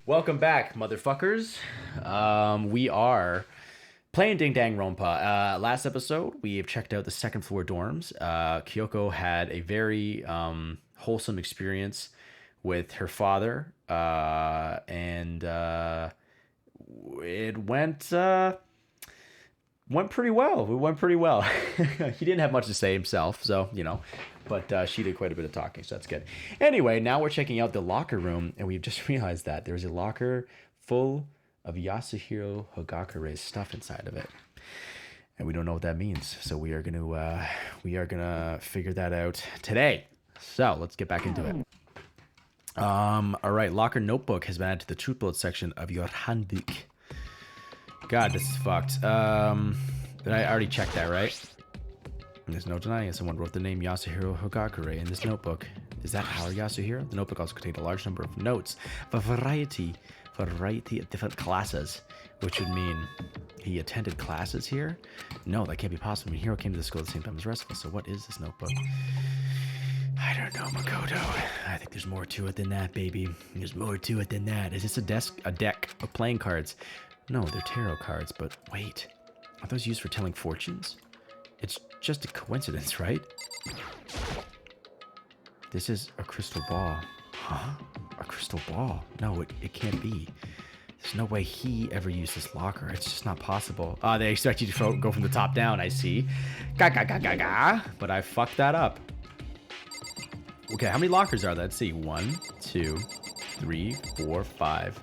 Welcome back, motherfuckers. We are playing Danganronpa. Last episode, we have checked out the second floor dorms. Kyoko had a very wholesome experience with her father, and it went pretty well. It went pretty well. He didn't have much to say himself, so but she did quite a bit of talking, so that's good. Anyway, now we're checking out the locker room, and we've just realized that there's a locker full of Yasuhiro Hogakure's stuff inside of it, and we don't know what that means. So we are gonna figure that out today. So let's get back into it. All right, locker notebook has been added to the truth bullet section of your handbook. God, this is fucked. Did I already checked that, right? There's no denying it. Someone wrote the name Yasuhiro Hogakure in this notebook. Is that our Yasuhiro? The notebook also contained a large number of notes of a variety of different classes, which would mean he attended classes here? No, that can't be possible. I mean, Hiro came to the school at the same time as the rest of us, so what is this notebook? I don't know, Makoto. I think there's more to it than that, baby. There's more to it than that. Is this a deck of playing cards? No, they're tarot cards, but wait. Are those used for telling fortunes? It's just a coincidence, right? This is a crystal ball. Huh? A crystal ball? No, it can't be. There's no way he ever used this locker. It's just not possible. They expect you to go from the top down, I see. Ga. But I fucked that up. Okay, how many lockers are there? Let's see. 1, 2, 3, 4, 5,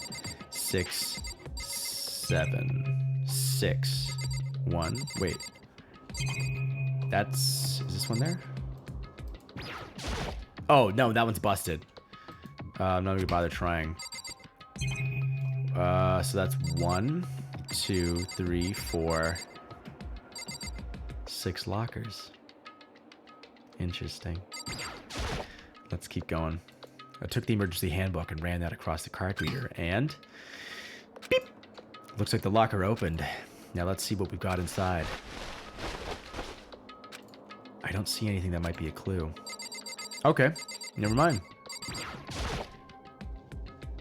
6, 7, 6. 1. Wait. Is this one there? Oh, no, that one's busted. I'm not gonna bother trying. So that's 1, 2, 3, 4, 6 lockers. Interesting. Let's keep going. I took the emergency handbook and ran that across the card reader, and beep! Looks like the locker opened. Now let's see what we've got inside. I don't see anything that might be a clue. Okay, never mind.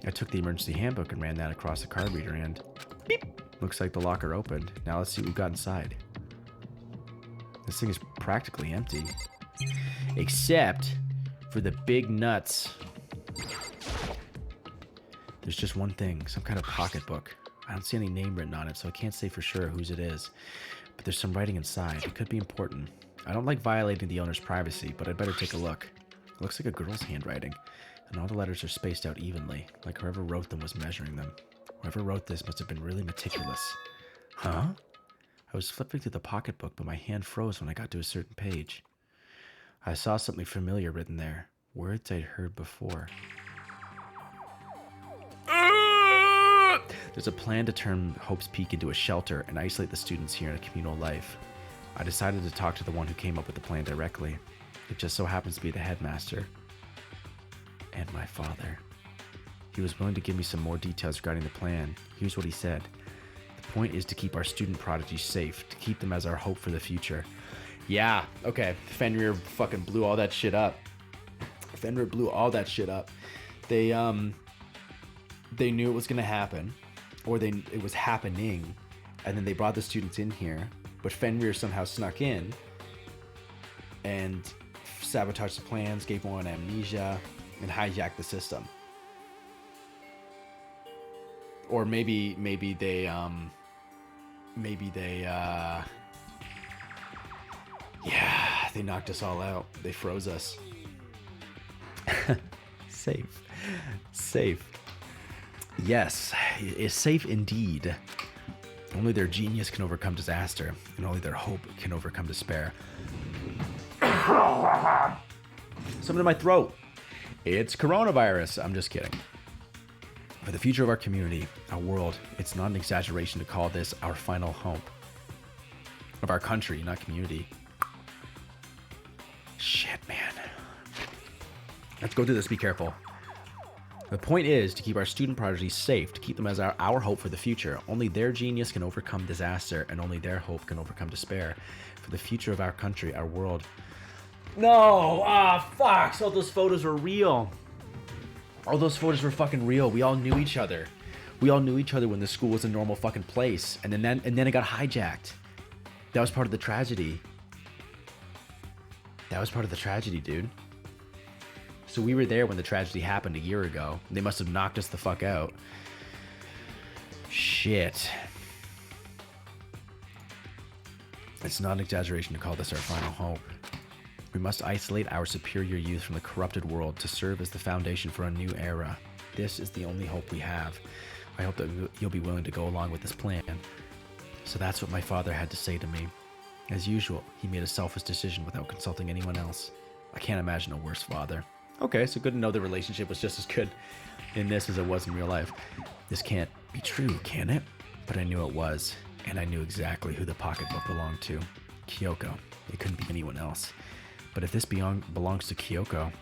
I took the emergency handbook and ran that across the card reader, and beep! Looks like the locker opened. Now let's see what we've got inside. This thing is practically empty. Except for the big nuts. There's just one thing, some kind of pocketbook. I don't see any name written on it, so I can't say for sure whose it is. But there's some writing inside. It could be important. I don't like violating the owner's privacy, but I'd better take a look. It looks like a girl's handwriting, and all the letters are spaced out evenly, like whoever wrote them was measuring them. Whoever wrote this must have been really meticulous. Huh? I was flipping through the pocketbook, but my hand froze when I got to a certain page. I saw something familiar written there. Words I'd heard before. There's a plan to turn Hope's Peak into a shelter and isolate the students here in a communal life. I decided to talk to the one who came up with the plan directly. It just so happens to be the headmaster. And my father. He was willing to give me some more details regarding the plan. Here's what he said. The point is to keep our student prodigies safe, to keep them as our hope for the future. Yeah, okay. Fenrir fucking blew all that shit up. Fenrir blew all that shit up. They knew it was gonna happen, or it was happening, and then they brought the students in here, but Fenrir somehow snuck in and sabotaged the plans, gave one amnesia, and hijacked the system. Or maybe they they knocked us all out. They froze us. Safe. Yes, it's safe indeed. Only their genius can overcome disaster, and only their hope can overcome despair. Something in my throat. It's coronavirus. I'm just kidding. For the future of our community, our world, it's not an exaggeration to call this our final home. Of our country, not community. Shit, man. Let's go through this. Be careful. The point is to keep our student prodigies safe, to keep them as our hope for the future. Only their genius can overcome disaster, and only their hope can overcome despair. For the future of our country, our world. No! Ah, fuck! So those photos were real. All those photos were fucking real. We all knew each other. We all knew each other when the school was a normal fucking place. And then it got hijacked. That was part of the tragedy. That was part of the tragedy, dude. So we were there when the tragedy happened a year ago. They must have knocked us the fuck out. Shit. It's not an exaggeration to call this our final hope. We must isolate our superior youth from the corrupted world to serve as the foundation for a new era. This is the only hope we have. I hope that you'll be willing to go along with this plan. So that's what my father had to say to me. As usual, he made a selfish decision without consulting anyone else. I can't imagine a worse father. Okay, so good to know the relationship was just as good in this as it was in real life. This can't be true, can it? But I knew it was, and I knew exactly who the pocketbook belonged to. Kyoko. It couldn't be anyone else. But if this belongs to Kyoko,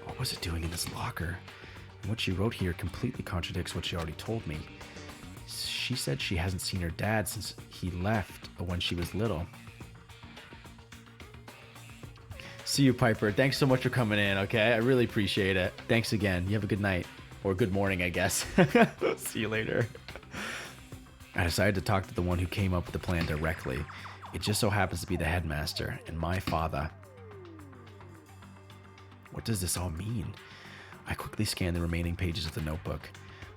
what was it doing in this locker? And what she wrote here completely contradicts what she already told me. She said she hasn't seen her dad since he left when she was little. See you, Piper. Thanks so much for coming in, okay? I really appreciate it. Thanks again. You have a good night. Or good morning, I guess. See you later. I decided to talk to the one who came up with the plan directly. It just so happens to be the headmaster and my father. What does this all mean? I quickly scanned the remaining pages of the notebook.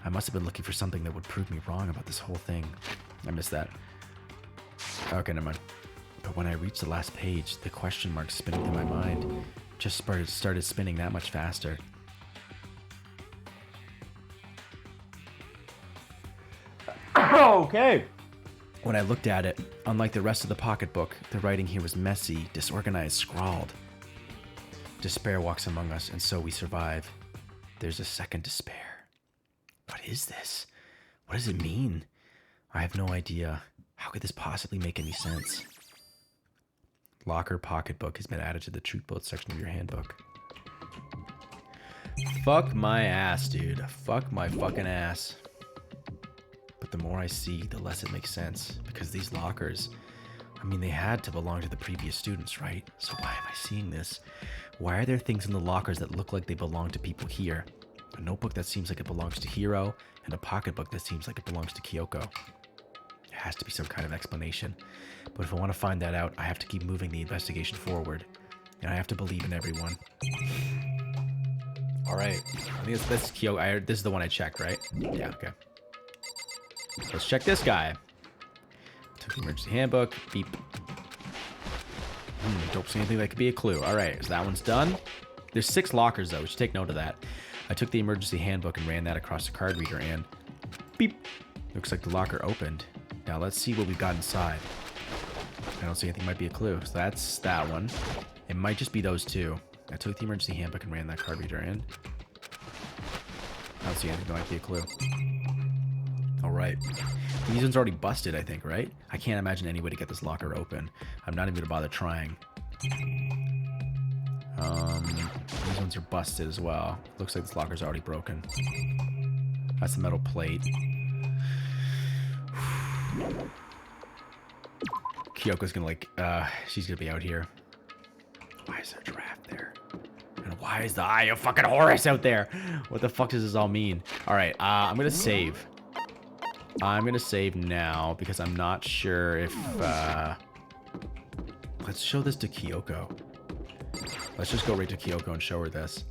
I must have been looking for something that would prove me wrong about this whole thing. I missed that. Okay, never mind. But when I reached the last page, the question marks spinning through my mind just started spinning that much faster. Okay. When I looked at it, unlike the rest of the pocketbook, the writing here was messy, disorganized, scrawled. Despair walks among us, and so we survive. There's a second despair. What is this? What does it mean? I have no idea. How could this possibly make any sense? Locker pocketbook has been added to the truth bullet section of your handbook. Fuck my ass, dude. Fuck my fucking ass. But the more I see, the less it makes sense. Because these lockers, I mean, they had to belong to the previous students, right? So why am I seeing this? Why are there things in the lockers that look like they belong to people here? A notebook that seems like it belongs to Hiro, and a pocketbook that seems like it belongs to Kyoko. There has to be some kind of explanation. But if I want to find that out, I have to keep moving the investigation forward. And I have to believe in everyone. Alright. I think this is Kyoko. This is the one I checked, right? Yeah, okay. Let's check this guy. Took the emergency handbook. Beep. Don't see anything that could be a clue. Alright, so that one's done. There's 6 lockers, though. We should take note of that. I took the emergency handbook and ran that across the card reader and... beep. Looks like the locker opened. Now let's see what we've got inside. I don't see anything might be a clue. So that's that one. It might just be those two. I took the emergency handbook and ran that card reader in. I don't see anything that might be a clue. Alright. These ones are already busted, I think, right? I can't imagine any way to get this locker open. I'm not even going to bother trying. These ones are busted as well. Looks like this locker's already broken. That's the metal plate. Kyoko's gonna she's gonna be out here. Why is there a giraffe there? And why is the eye of fucking Horus out there? What the fuck does this all mean? Alright, I'm gonna save. I'm gonna save now because I'm not sure if, let's show this to Kyoko. Let's just go right to Kyoko and show her this.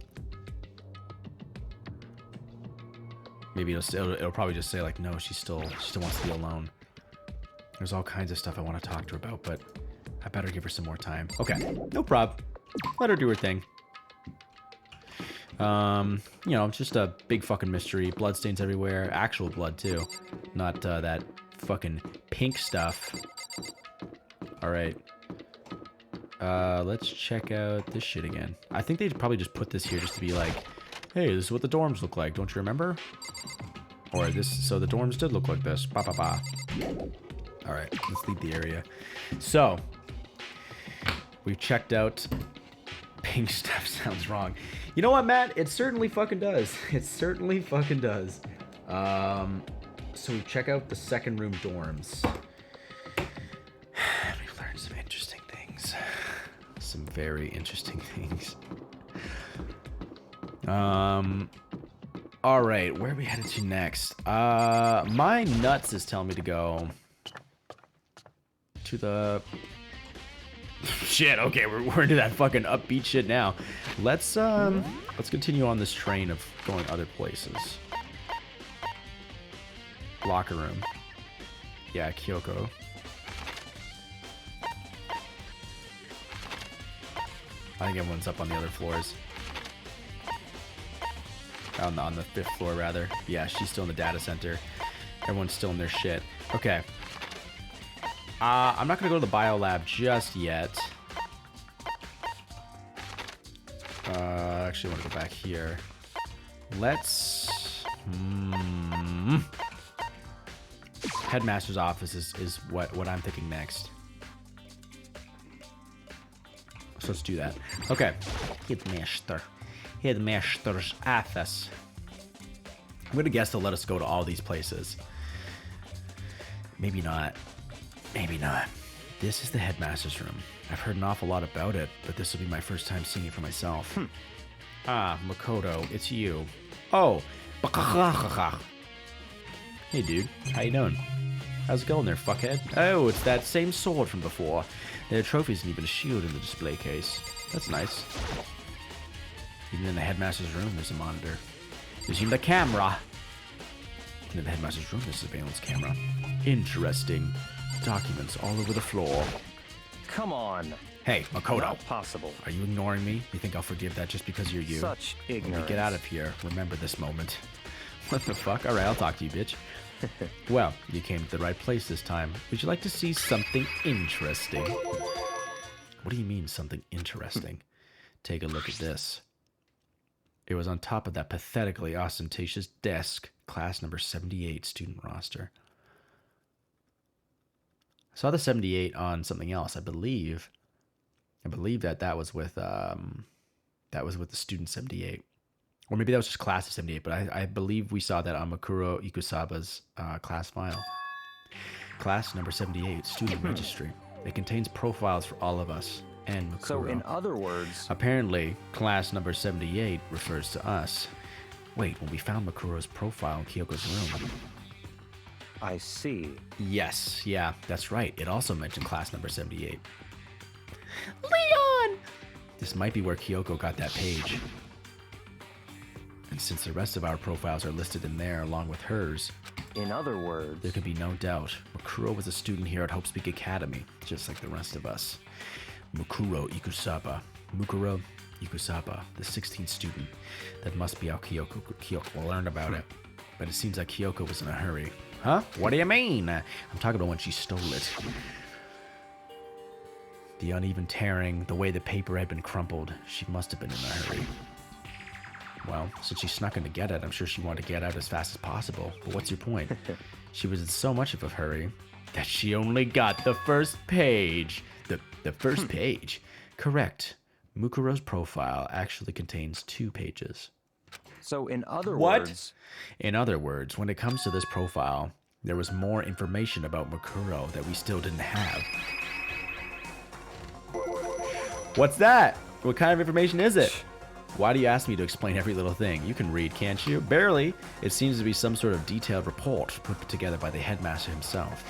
Maybe it'll probably just say like, no, she still wants to be alone. There's all kinds of stuff I want to talk to her about, but I better give her some more time. Okay, no prob. Let her do her thing. You know, just a big fucking mystery. Bloodstains everywhere. Actual blood, too. Not that fucking pink stuff. Alright. Let's check out this shit again. I think they'd probably just put this here just to be like, hey, this is what the dorms look like. Don't you remember? Or this, so the dorms did look like this. Ba ba ba. Alright, let's leave the area. So, we've checked out... Pink stuff sounds wrong. You know what, Matt? It certainly fucking does. It certainly fucking does. So we check out the second room dorms. We've learned some interesting things. Some very interesting things. All right, where are we headed to next? My nuts is telling me to go to the... Shit, okay, we're into that fucking upbeat shit now. Let's continue on this train of going other places. Locker room. Yeah, Kyoko. I think everyone's up on the other floors. On the 5th floor, rather. Yeah, she's still in the data center. Everyone's still in their shit. Okay. I'm not going to go to the bio lab just yet. Actually, I want to go back here. Let's... Headmaster's office is what I'm thinking next. So let's do that. Okay. Headmaster's office. I'm going to guess they'll let us go to all these places. Maybe not. Maybe not. This is the headmaster's room. I've heard an awful lot about it, but this will be my first time seeing it for myself. Ah, Makoto, it's you. Oh. Hey, dude. How you doing? How's it going there, fuckhead? Oh, it's that same sword from before. There are trophies and even a shield in the display case. That's nice. Even in the headmaster's room, there's a monitor. There's even the camera. In the headmaster's room, there's a surveillance camera. Interesting. Documents all over the floor. Come on. Hey, Makoto. Not possible. Are you ignoring me? You think I'll forgive that just because you're you? Such ignorance. When we get out of here, remember this moment. What the fuck? Alright, I'll talk to you, bitch. Well, you came to the right place this time. Would you like to see something interesting? What do you mean, something interesting? Take a look at this. It was on top of that pathetically ostentatious desk, class number 78 student roster. I saw the 78 on something else, I believe. I believe that was with the student 78. Or maybe that was just class of 78, but I believe we saw that on Makuro Ikusaba's class file. Class number 78, student registry. It contains profiles for all of us and Makuro. So in other words... Apparently, class number 78 refers to us. Wait, when we found Makuro's profile in Kyoko's room... I see. Yes, yeah, that's right. It also mentioned class number 78. Leon! This might be where Kyoko got that page. And since the rest of our profiles are listed in there along with hers... In other words... There can be no doubt. Makuro was a student here at Hope Speak Academy, just like the rest of us. Makuro Ikusaba. Mukuro Ikusaba, the 16th student. That must be how Kyoko learned about it. But it seems like Kyoko was in a hurry. Huh? What do you mean? I'm talking about when she stole it. The uneven tearing, the way the paper had been crumpled. She must have been in a hurry. Well, since she snuck in to get it, I'm sure she wanted to get out as fast as possible. But what's your point? She was in so much of a hurry that she only got the first page. The first page? Correct. Mukuro's profile actually contains 2 pages. So in other What? words... In other words, when it comes to this profile, there was more information about Makuro that we still didn't have. What's that? What kind of information is it? Why do you ask me to explain every little thing? You can read, can't you? Barely. It seems to be some sort of detailed report put together by the headmaster himself.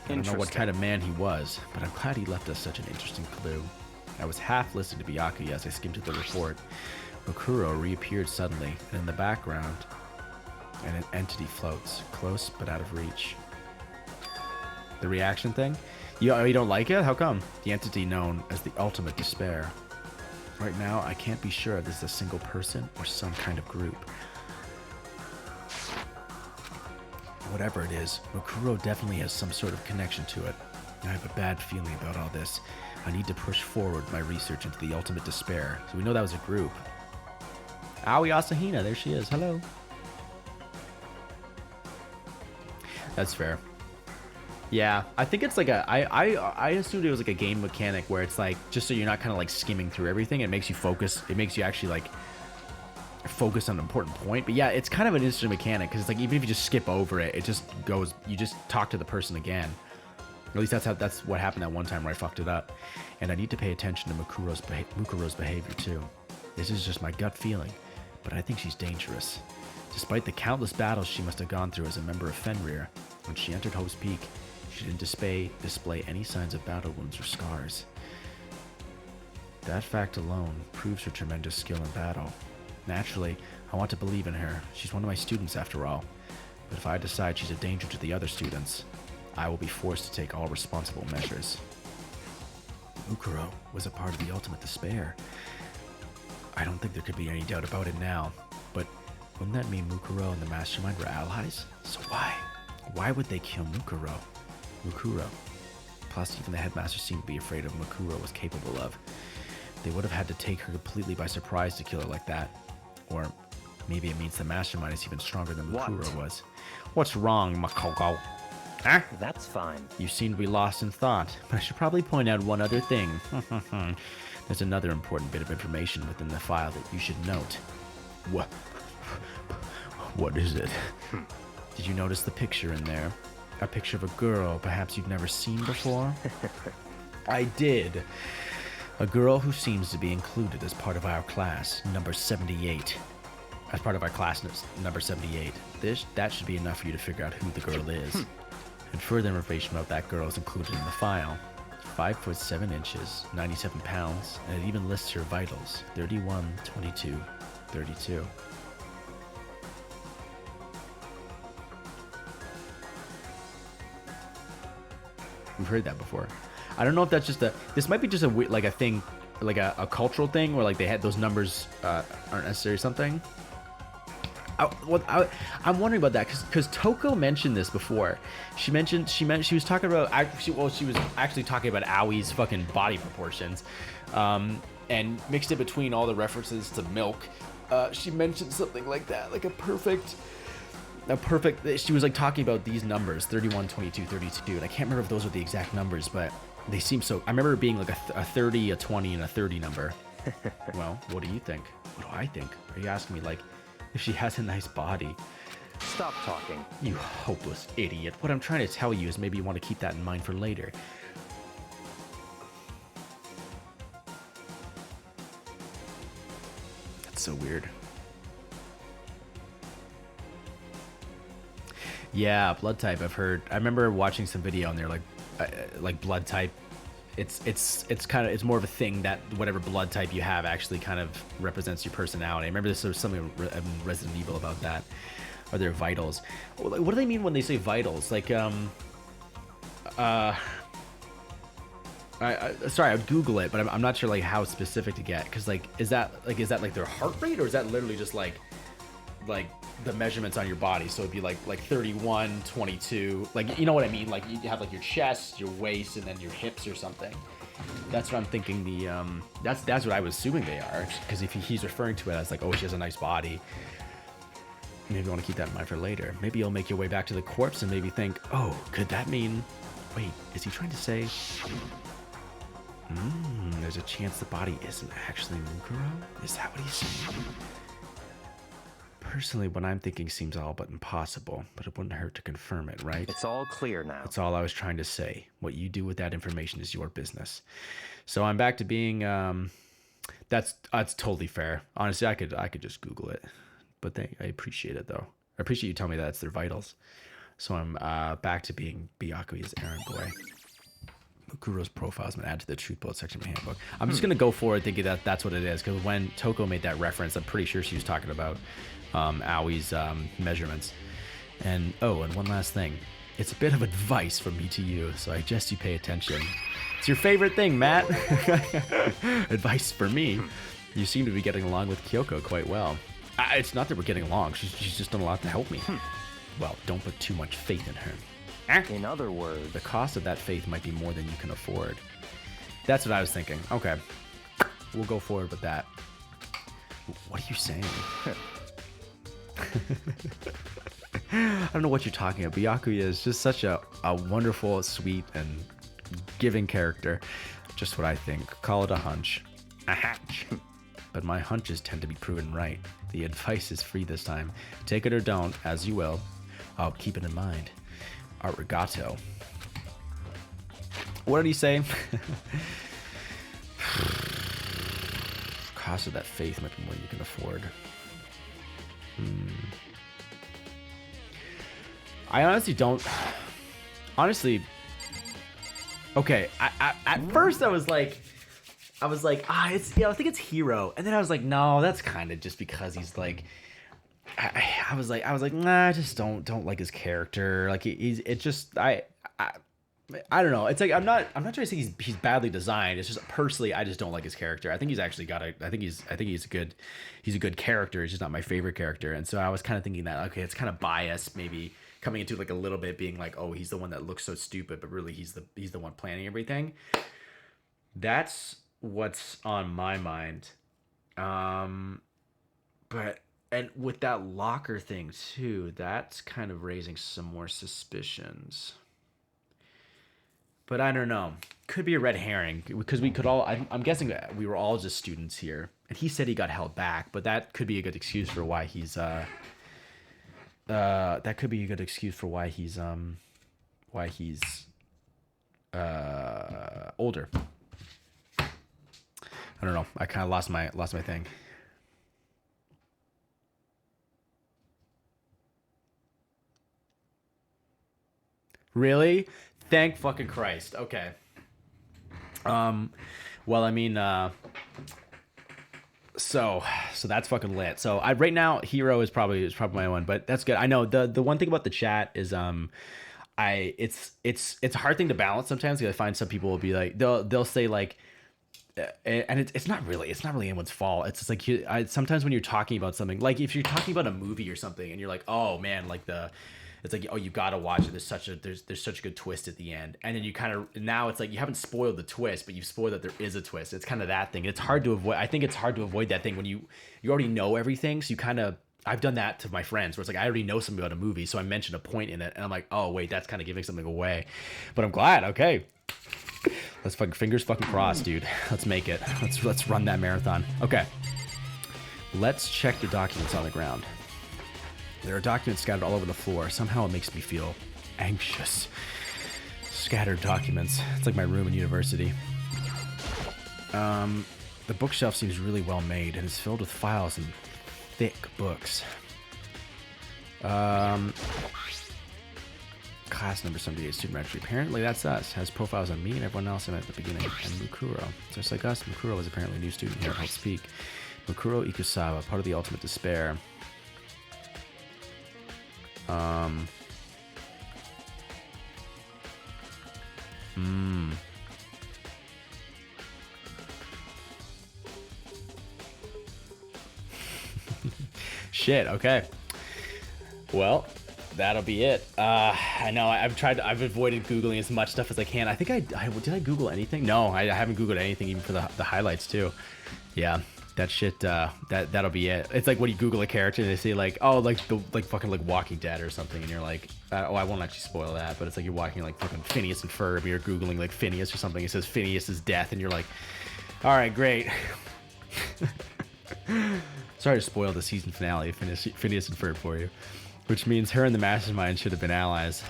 I don't know what kind of man he was, but I'm glad he left us such an interesting clue. I was half listening to Byakuya as I skimmed through the report. Makuro reappeared suddenly, and in the background, an entity floats, close but out of reach. The reaction thing? You don't like it? How come? The entity known as the Ultimate Despair. Right now, I can't be sure if this is a single person or some kind of group. Whatever it is, Makuro definitely has some sort of connection to it. I have a bad feeling about all this. I need to push forward my research into the Ultimate Despair. So we know that was a group. Aoi Asahina, there she is. Hello. That's fair. Yeah, I think it's like I assumed it was like a game mechanic where it's like, just so you're not kind of like skimming through everything, it makes you focus, it makes you actually like focus on an important point. But yeah, it's kind of an interesting mechanic because it's like, even if you just skip over it, it just goes, you just talk to the person again. At least that's what happened that one time where I fucked it up. And I need to pay attention to Mukuro's behavior too. This is just my gut feeling. but I think she's dangerous. Despite the countless battles she must have gone through as a member of Fenrir, when she entered Hope's Peak, she didn't display any signs of battle wounds or scars. That fact alone proves her tremendous skill in battle. Naturally, I want to believe in her. She's one of my students after all. But if I decide she's a danger to the other students, I will be forced to take all responsible measures. Mukuro was a part of the ultimate despair. I don't think there could be any doubt about it now, but wouldn't that mean Mukuro and the Mastermind were allies? So why? Why would they kill Mukuro? Plus, even the headmaster seemed to be afraid of what Mukuro was capable of. They would have had to take her completely by surprise to kill her like that. Or maybe it means the Mastermind is even stronger than Mukuro was. What's wrong, Makoko? Huh? That's fine. You seem to be lost in thought, but I should probably point out one other thing. There's another important bit of information within the file that you should note. What is it? Did you notice the picture in there? A picture of a girl perhaps you've never seen before? I did. A girl who seems to be included as part of our class, number 78. As part of our class, number 78. That should be enough for you to figure out who the girl is. And further information about that girl is included in the file. 5 foot 7 inches, 97 pounds, and it even lists her vitals, 31, 22, 32. We've heard that before. I don't know if that's just this might be just like a thing, like a cultural thing where like they had those numbers aren't necessary or something. I'm wondering about that because Toko mentioned this before. She was talking about she was actually talking about Aoi's fucking body proportions, and mixed it between all the references to milk. She mentioned something like that, like a perfect. She was like talking about these numbers, 31, 22, 32, and I can't remember if those are the exact numbers, but they seem so. I remember it being like a 30, a 20, and a 30 number. Well, what do you think? What do I think? Are you asking me like if she has a nice body? Stop talking. You hopeless idiot. What I'm trying to tell you is maybe you want to keep that in mind for later. That's so weird. Yeah, blood type. I've heard. I remember watching some video and they're like blood type. It's kind of more of a thing that whatever blood type you have actually kind of represents your personality. I remember this was something in Resident Evil about that. Are there vitals? What do they mean when they say vitals? Like sorry, I would Google it, but I'm not sure like how specific to get. Cause like is that like their heart rate, or is that literally just like the measurements on your body? So it'd be like 31, 22, like, you know what I mean? Like you have like your chest, your waist, and then your hips or something. That's what I'm thinking. That's what I was assuming they are. Because if he's referring to it as like, oh, she has a nice body, maybe you want to keep that in mind for later. Maybe you'll make your way back to the corpse and maybe think, oh, could that mean? Wait, is he trying to say? There's a chance the body isn't actually Mukuro? Is that what he's saying? Personally, what I'm thinking seems all but impossible, but it wouldn't hurt to confirm it, right? It's all clear now. That's all I was trying to say. What you do with that information is your business. So I'm back to being, that's totally fair. Honestly, I could just Google it, but I appreciate it though. I appreciate you telling me that's their vitals. So I'm back to being Byakuya's errand boy. Mukuro's profile has been added to the truth bullet section of my handbook. I'm just gonna go forward thinking that that's what it is, because when Toko made that reference, I'm pretty sure she was talking about Aoi's measurements. And and one last thing, it's a bit of advice from me to you, so I suggest you pay attention. It's your favorite thing, Matt. Advice for me. You seem to be getting along with Kyoko quite well. It's not that we're getting along, she's just done a lot to help me. Well, don't put too much faith in her. In other words, the cost of that faith might be more than you can afford. That's what I was thinking. Okay, we'll go forward with that. What are you saying? I don't know what you're talking about. Byakuya is just such a wonderful, sweet, and giving character. Just what I think. Call it a hunch. A hatch. But my hunches tend to be proven right. The advice is free this time. Take it or don't, as you will. I'll keep it in mind. Arigato. What did he say? Cost of that faith might be more than you can afford. I honestly don't. Honestly, okay. At first I was like, it's I think it's Hero, and then I was like, no, that's kind of just because he's like. I was like, nah, I just don't like his character. Like I don't know. It's like I'm not trying to say he's badly designed. It's just personally I just don't like his character. I think he's actually I think he's a good character. He's just not my favorite character. And so I was kind of thinking that okay, it's kind of biased maybe coming into like a little bit being like, "Oh, he's the one that looks so stupid, but really he's the one planning everything." That's what's on my mind. But and with that locker thing too, that's kind of raising some more suspicions. But I don't know. Could be a red herring because we could all. I'm guessing that we were all just students here, and he said he got held back. But that could be a good excuse for why he's. That could be a good excuse for why he's older. I don't know. I kind of lost my thing. Really? Thank fucking Christ. Okay. Well, I mean, so that's fucking lit. So right now Hero is probably my one, but that's good. I know the one thing about the chat is it's a hard thing to balance sometimes because I find some people will be like they'll say like and it's not really anyone's fault. It's just like sometimes when you're talking about something, like if you're talking about a movie or something and you're like, oh man, like it's like, oh, you gotta watch it. There's such a good twist at the end, and then you kind of now it's like you haven't spoiled the twist, but you've spoiled that there is a twist. It's kind of that thing. It's hard to avoid. I think it's hard to avoid that thing when you already know everything. So you kind of I've done that to my friends where it's like I already know something about a movie, so I mention a point in it, and I'm like, oh wait, that's kind of giving something away. But I'm glad. Okay, let's fucking fingers fucking crossed, dude. Let's make it. Let's run that marathon. Okay, let's check the documents on the ground. There are documents scattered all over the floor. Somehow it makes me feel anxious. Scattered documents. It's like my room in university. The bookshelf seems really well made and is filled with files and thick books. Class number 78, student registry. Apparently that's us. Has profiles on me and everyone else I met at the beginning. And Mukuro. Just like us, Mukuro was apparently a new student here at Help Speak. Mukuro Ikusawa, part of the Ultimate Despair. Shit, okay. Well, that'll be it. I know I've avoided Googling as much stuff as I can. I think did I Google anything? No, I haven't Googled anything even for the highlights too. Yeah. That shit, that'll be it. It's like when you Google a character and they say like, oh, like fucking like Walking Dead or something, and you're like, oh, I won't actually spoil that, but it's like you're watching like fucking Phineas and Ferb, you're Googling like Phineas or something, it says Phineas's death, and you're like, all right, great. Sorry to spoil the season finale of Phineas and Ferb for you, which means her and the Mastermind should have been allies.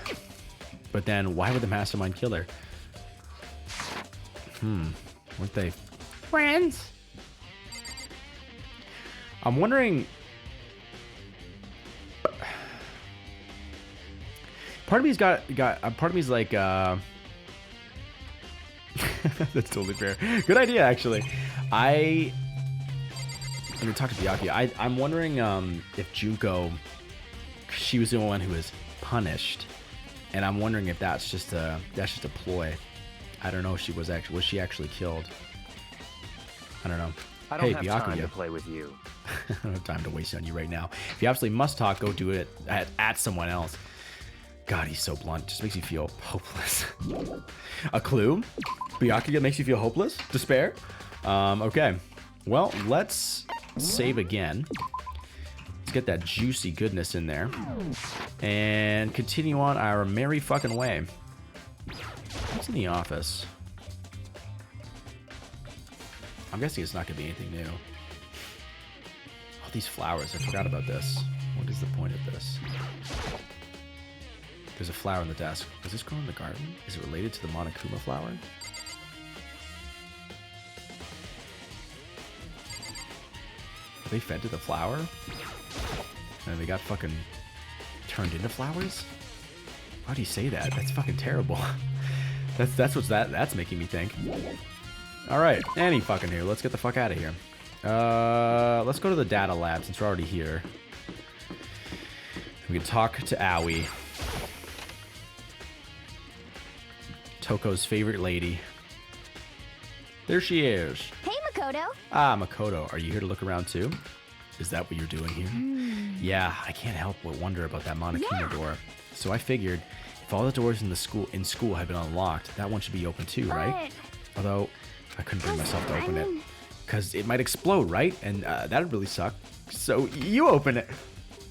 But then, why would the Mastermind kill her? Weren't they friends? I'm wondering. Part of me's got. Part of me's like. That's totally fair. Good idea, actually. I'm gonna talk to Byakuya. I'm wondering if Junko, she was the one who was punished, and I'm wondering if that's just a ploy. I don't know if was she actually killed. I don't know. I don't have time Byakuya. to play with you. I don't have time to waste on you right now. If you absolutely must talk, go do it at someone else. God, he's so blunt. Just makes you feel hopeless. A clue? Byakuya makes you feel hopeless? Despair? Okay. Well, let's save again. Let's get that juicy goodness in there. And continue on our merry fucking way. What's in the office? I'm guessing it's not going to be anything new. Oh, these flowers. I forgot about this. What is the point of this? There's a flower on the desk. Does this grow in the garden? Is it related to the Monokuma flower? Are they fed to the flower? And they got fucking turned into flowers? Why do you say that? That's fucking terrible. that's making me think. Alright, any fucking here. Let's get the fuck out of here. Let's go to the data lab since we're already here. We can talk to Aoi. Toko's favorite lady. There she is. Hey, Makoto. Ah, Makoto, are you here to look around too? Is that what you're doing here? Yeah, I can't help but wonder about that Monokuma door. So I figured if all the doors in school had been unlocked, that one should be open too, right? Although I couldn't bring myself to open it because it might explode, right? And that'd really suck. So you open it.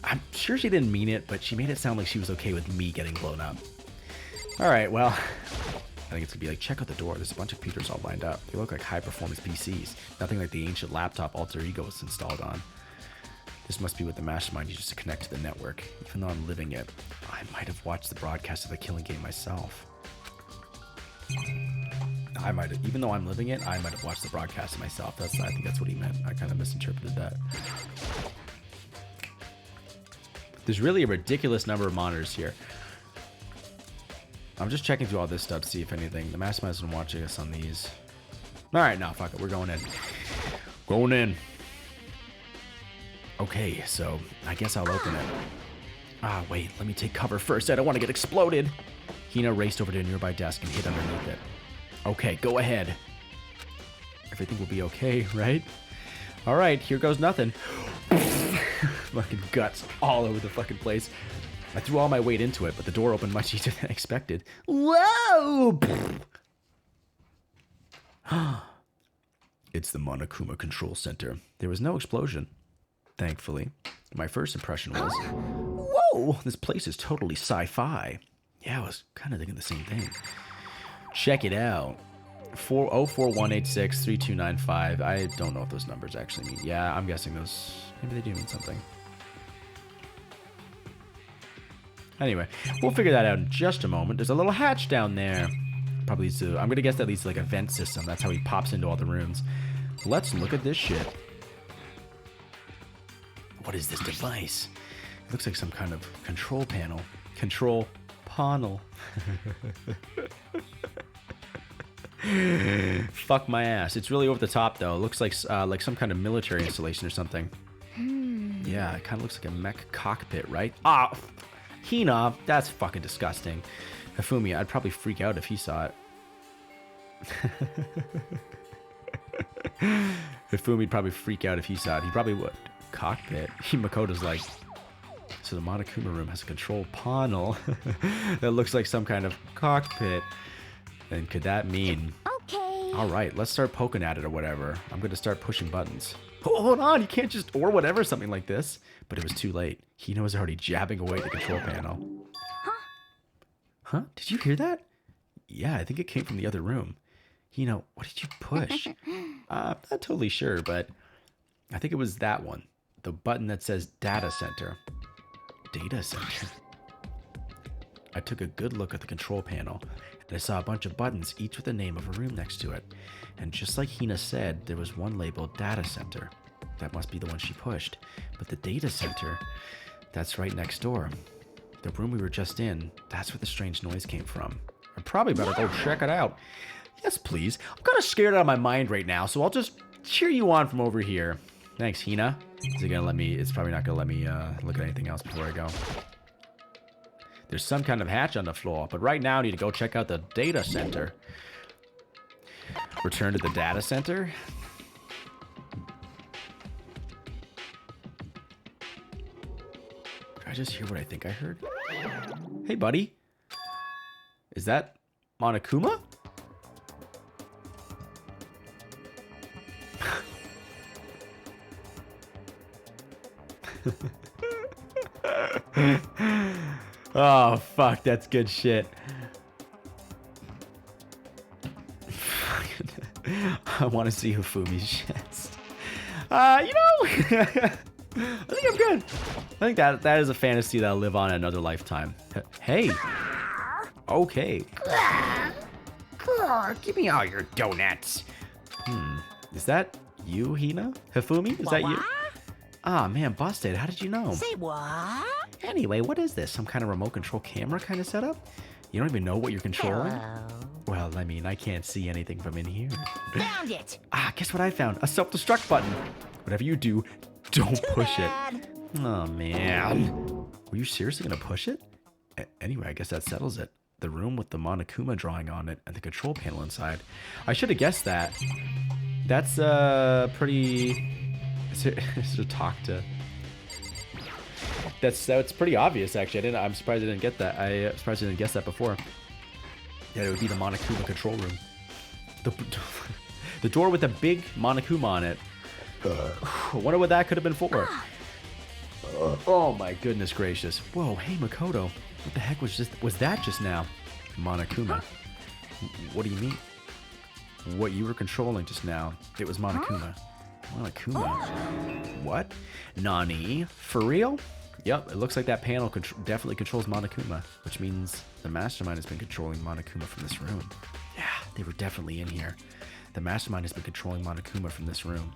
I'm sure she didn't mean it, but she made it sound like she was okay with me getting blown up. All right, well, I think it's gonna be like, check out the door. There's a bunch of computers all lined up. They look like high-performance PCs. Nothing like the ancient laptop alter ego was installed on. This must be what the mastermind uses to connect to the network. Even though I'm living it, I might have watched the broadcast of the killing game myself. Even though I'm living it, I might have watched the broadcast myself. I think that's what he meant. I kind of misinterpreted that. There's really a ridiculous number of monitors here. I'm just checking through all this stuff to see if anything. The mastermind's been watching us on these. All right, no, fuck it. We're going in. Going in. Okay, so I guess I'll open it. Ah, wait. Let me take cover first. I don't want to get exploded. Hina raced over to a nearby desk and hid underneath it. Okay, go ahead. Everything will be okay, right? All right, here goes nothing. Fucking guts all over the fucking place. I threw all my weight into it, but the door opened much easier than expected. Whoa! It's the Monokuma Control Center. There was no explosion, thankfully. My first impression was, whoa, this place is totally sci-fi. Yeah, I was kind of thinking the same thing. Check it out. 041863295. I don't know what those numbers actually mean. Yeah, I'm guessing those, maybe they do mean something. Anyway, we'll figure that out in just a moment. There's a little hatch down there. Probably leads to, I'm gonna guess that leads to like a vent system. That's how he pops into all the rooms. Let's look at this shit. What is this device? It looks like some kind of control panel. Control panel. Fuck my ass. It's really over the top though. It looks like some kind of military installation or something. Yeah, it kind of looks like a mech cockpit, right? Ah, Hina, that's fucking disgusting. Hifumi, I'd probably freak out if he saw it. Hifumi'd probably freak out if he saw it. He probably would. Cockpit? Makoto's like, so the Monokuma room has a control panel that looks like some kind of cockpit. And could that mean... Okay. All right, let's start poking at it or whatever. I'm going to start pushing buttons. Oh, hold on, you can't just or whatever something like this. But it was too late. Hina was already jabbing away at the control panel. Huh? Did you hear that? Yeah, I think it came from the other room. Hina, what did you push? I'm not totally sure, but I think it was that one. The button that says Data Center. Data Center? I took a good look at the control panel, and I saw a bunch of buttons, each with the name of a room next to it. And just like Hina said, there was one labeled Data Center. That must be the one she pushed. But the Data Center, that's right next door. The room we were just in, that's where the strange noise came from. I probably better go check it out. Yes, please. I'm kind of scared out of my mind right now, so I'll just cheer you on from over here. Thanks, Hina. Is it gonna let me? It's probably not gonna let me look at anything else before I go. There's some kind of hatch on the floor, but right now I need to go check out the data center. Return to the data center. Did I just hear what I think I heard? Hey, buddy. Is that Monokuma? Oh, fuck, that's good shit. I want to see Hifumi's shits. You know, I think I'm good. I think that is a fantasy that'll live on in another lifetime. Hey. Okay. Give me all your donuts. Is that you, Hina? Hifumi? Is that you? Ah, man, busted. How did you know? Say what? Anyway, what is this? Some kind of remote control camera kind of setup? You don't even know what you're controlling? Hello. Well, I mean, I can't see anything from in here. Found it. Ah, guess what I found? A self-destruct button. Whatever you do, don't push it. Bad. Oh, man. Were you seriously going to push it? Anyway, I guess that settles it. The room with the Monokuma drawing on it and the control panel inside. I should have guessed that. That's pretty... to talk to... That's pretty obvious, actually. I'm surprised I didn't get that. I'm surprised I didn't guess that before. Yeah, it would be the Monokuma control room. The door with the big Monokuma on it. I wonder what that could have been for. Oh my goodness gracious. Whoa, hey Makoto. What the heck was that just now? Monokuma. What do you mean? What you were controlling just now, it was Monokuma. Monokuma? What? Nani? For real? Yep, it looks like that panel definitely controls Monokuma, which means the Mastermind has been controlling Monokuma from this room. Yeah, they were definitely in here. The Mastermind has been controlling Monokuma from this room,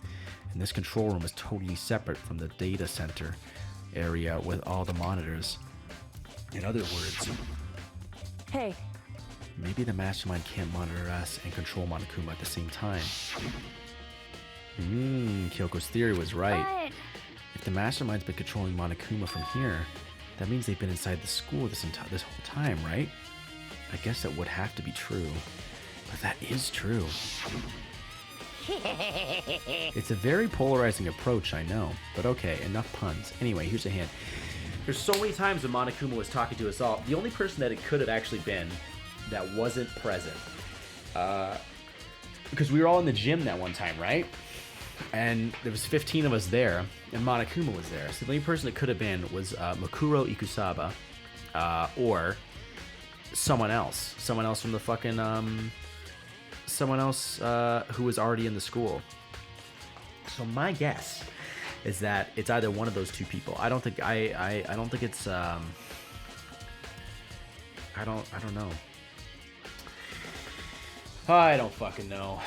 and this control room is totally separate from the data center area with all the monitors. In other words, Hey, maybe the Mastermind can't monitor us and control Monokuma at the same time. Kyoko's theory was right. but If the Mastermind's been controlling Monokuma from here, that means they've been inside the school this whole time, right? I guess that would have to be true. But that is true. It's a very polarizing approach, I know. But okay, enough puns. Anyway, here's a hint. There's so many times when Monokuma was talking to us all. The only person that it could have actually been that wasn't present. Because we were all in the gym that one time, right? And there was 15 of us there, and Monokuma was there. So the only person it could have been was Makuro Ikusaba, or someone else from the fucking someone else who was already in the school. So my guess is that it's either one of those two people. I don't think I don't think it's I don't know. I don't fucking know.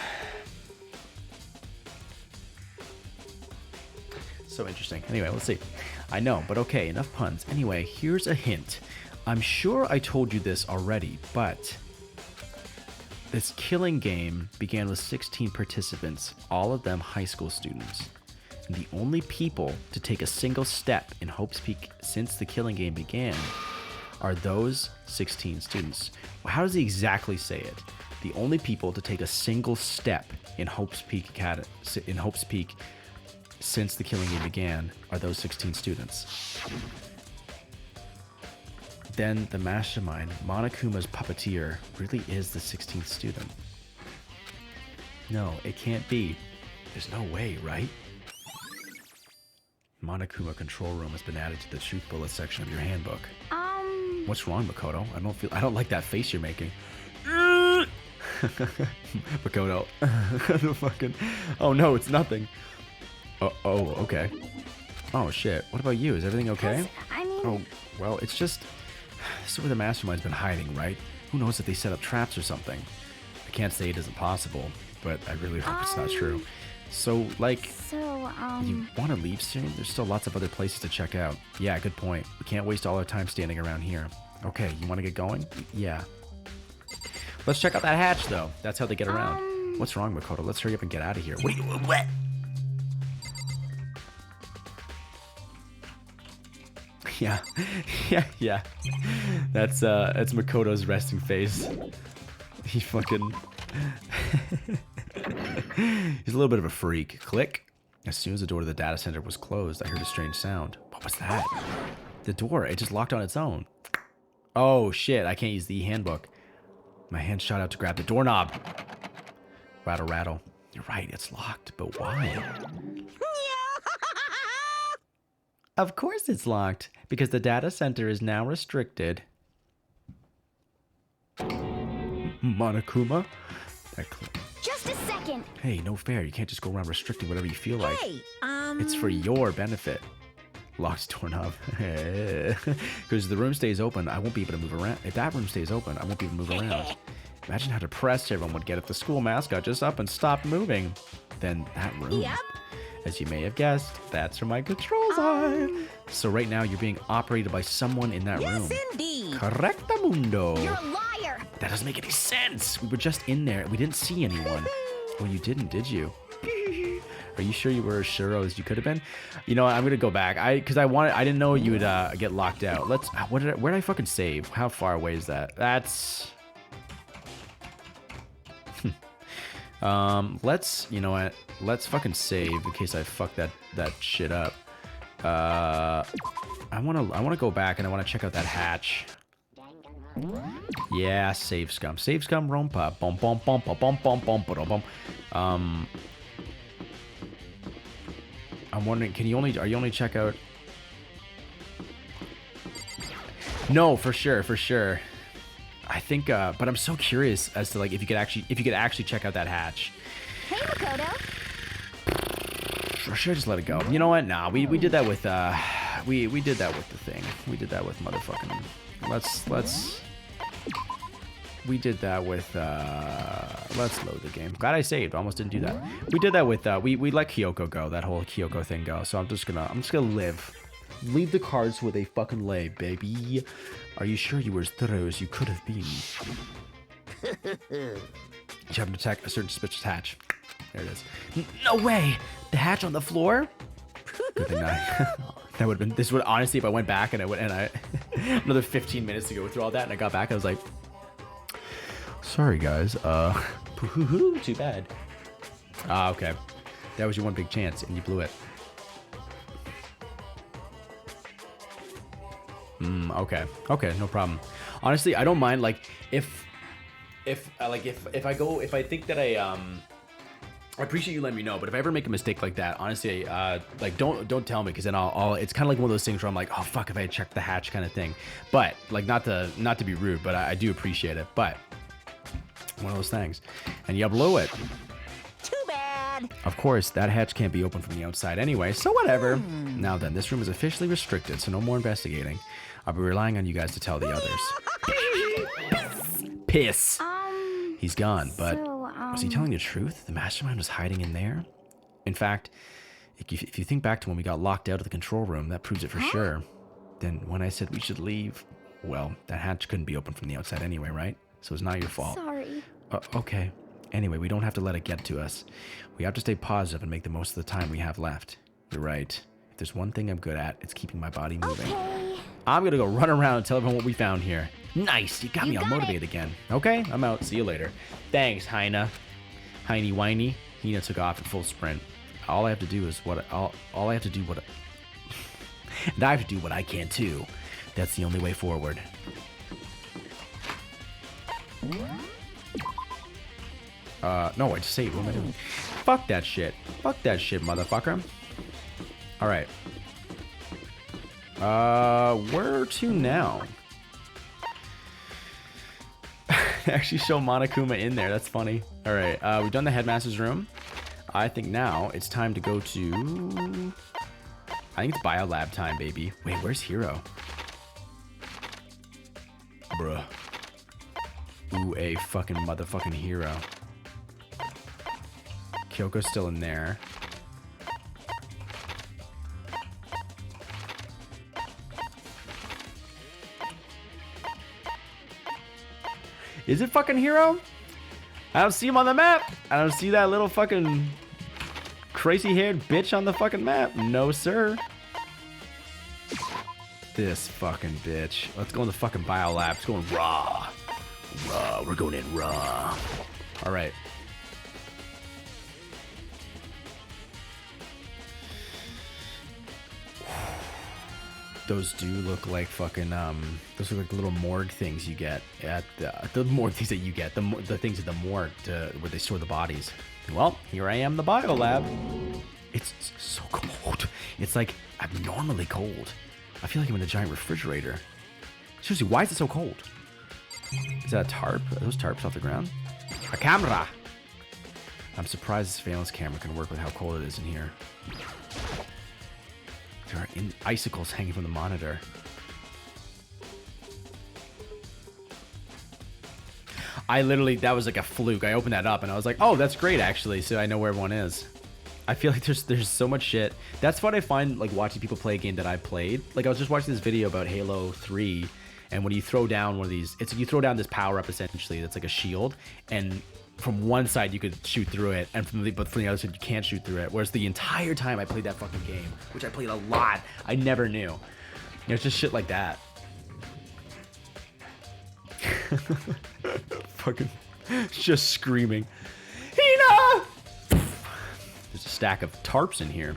So interesting. Anyway, let's see. I know, but okay, enough puns. Anyway, here's a hint. I'm sure I told you this already, but this killing game began with 16 participants, all of them high school students. And the only people to take a single step in Hope's Peak since the killing game began are those 16 students. Well, how does he exactly say it? The only people to take a single step in Hope's Peak since the killing game began are those 16 students. Then the Mastermind, Monokuma's puppeteer, really is the 16th student. No, it can't be. There's no way, right? Monokuma control room has been added to the truth bullet section of your handbook. What's wrong, Makoto? I don't like that face you're making. Makoto. The fucking... Oh no, it's nothing. Oh, okay. Oh shit. What about you? Is everything okay? I mean, Oh, well, it's just... This is where the Mastermind's been hiding, right? Who knows if they set up traps or something? I can't say it isn't possible, but I really hope it's not true. So, like, you want to leave soon? There's still lots of other places to check out. Yeah, good point. We can't waste all our time standing around here. Okay, you want to get going? Yeah. Let's check out that hatch, though. That's how they get around. What's wrong, Makoto? Let's hurry up and get out of here. Wait, what? Yeah. Yeah. That's Makoto's resting face. He fucking... He's a little bit of a freak. Click. As soon as the door to the data center was closed, I heard a strange sound. What was that? The door, it just locked on its own. Oh shit, I can't use the handbook. My hand shot out to grab the doorknob. Rattle, rattle. You're right, it's locked, but why? Of course it's locked, because the data center is now restricted. Monokuma? just a second. Hey, no fair. You can't just go around restricting whatever you feel like. Hey, It's for your benefit. Locked doorknob. Because the room stays open, I won't be able to move around. If that room stays open, I won't be able to move around. Imagine how depressed everyone would get if the school mascot just up and stopped moving. Then that room. Yep. As you may have guessed, that's where my controls are. So right now, you're being operated by someone in that room. Yes, indeed. Correctamundo. You're a liar. That doesn't make any sense. We were just in there. We didn't see anyone. Well, you didn't, did you? Are you sure you were as sure as you could have been? You know what? I'm gonna go back. I didn't know you would get locked out. Where did I fucking save? How far away is that? That's. You know what? Let's fucking save in case I fuck that shit up. I wanna go back and I wanna check out that hatch. Yeah, save scum. Save scum rompa. Bum bum bum bum bum bum bum bum bum. I'm wondering, are you only check out? No, for sure. I think, but I'm so curious as to like if you could actually check out that hatch. Hey, Makoto. Or should I just let it go? You know what? Nah, we did that with we did that with the thing. We did that with motherfucking. We did that with let's load the game. Glad I saved. Almost didn't do that. We did that with we let Kyoko go. That whole Kyoko thing go. So I'm just gonna live. Leave the cards where they fucking lay, baby. Are you sure you were as thorough as you could have been? You have to attack a certain suspicious hatch. There it is. No way! The hatch on the floor? Good thing that would have been. This would honestly, if I went back and I another 15 minutes to go through all that, and I got back, I was like, sorry guys, too bad. Okay. That was your one big chance, and you blew it. Okay, no problem. Honestly, I don't mind, like, if I think that I appreciate you letting me know, but if I ever make a mistake like that, honestly, like, don't tell me, because then I'll it's kind of like one of those things where I'm like, oh fuck, if I had checked the hatch kind of thing. But like, not to be rude, but I do appreciate it. But one of those things, and you blew it. Too bad. Of course, that hatch can't be opened from the outside anyway, so whatever. Now then, this room is officially restricted, so no more investigating. I'll be relying on you guys to tell the others. Piss. He's gone, but was he telling the truth? The mastermind was hiding in there? In fact, if you think back to when we got locked out of the control room, that proves it for sure. Then when I said we should leave, well, that hatch couldn't be opened from the outside anyway, right? So it's not your fault. Sorry. Okay. Anyway, we don't have to let it get to us. We have to stay positive and make the most of the time we have left. You're right. If there's one thing I'm good at, it's keeping my body moving. Okay. I'm gonna go run around and tell everyone what we found here. Nice, you got me all motivated again. Okay, I'm out. See you later. Thanks, Hina. Hiney whiny. Hina took off at full sprint. All I have to do is and I have to do what I can too. That's the only way forward. No, I just saved. What am I doing? Fuck that shit. Fuck that shit, motherfucker. Alright. Where to now? They actually show Monokuma in there. That's funny. Alright, we've done the headmaster's room. I think now it's time to go to... I think it's biolab time, baby. Wait, where's Hiro? Bruh. Ooh, a fucking motherfucking hero. Kyoko's still in there. Is it fucking Hero? I don't see him on the map. I don't see that little fucking crazy haired bitch on the fucking map. No, sir. This fucking bitch. Let's go in the fucking biolab. It's going raw. Raw. We're going in raw. All right. Those do look like fucking those look like little morgue things you get at the morgue things that you get, the things at the morgue where they store the bodies. Well, here I am, the biolab. It's so cold. It's like abnormally cold. I feel like I'm in a giant refrigerator. Seriously, why is it so cold? Is that a tarp? Are those tarps off the ground? A camera. I'm surprised this surveillance camera can work with how cold it is in here. There are icicles hanging from the monitor. I literally, that was like a fluke. I opened that up and I was like, oh, that's great actually. So I know where everyone is. I feel like there's so much shit. That's what I find like watching people play a game that I played. Like I was just watching this video about Halo 3, and when you throw down one of these, you throw down this power up essentially that's like a shield, and from one side you could shoot through it, and from the other side you can't shoot through it. Whereas the entire time I played that fucking game, which I played a lot, I never knew. It's just shit like that. Fucking just screaming, Hina! There's a stack of tarps in here.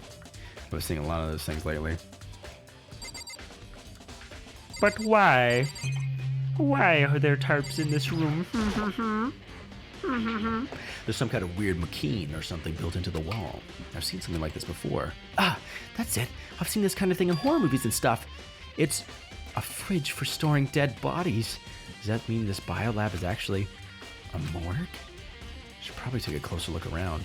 I was seeing a lot of those things lately. But why? Why are there tarps in this room? There's some kind of weird machine or something built into the wall. I've seen something like this before. Ah, that's it. I've seen this kind of thing in horror movies and stuff. It's a fridge for storing dead bodies. Does that mean this biolab is actually a morgue? Should probably take a closer look around.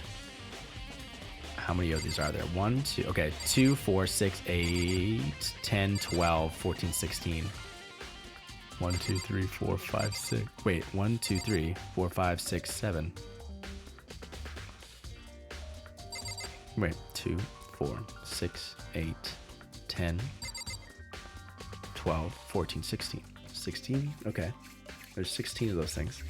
How many of these are there? 1, 2, okay, 2, 4, 6, 8, 10, 12, 14, 16. 1, 2, 3, 4, 5, 6. Wait, 1, 2, 3, 4, 5, 6, 7. Wait, 2, 4, 6, 8, 10, 12, 14, 16. 16? Okay. There's 16 of those things.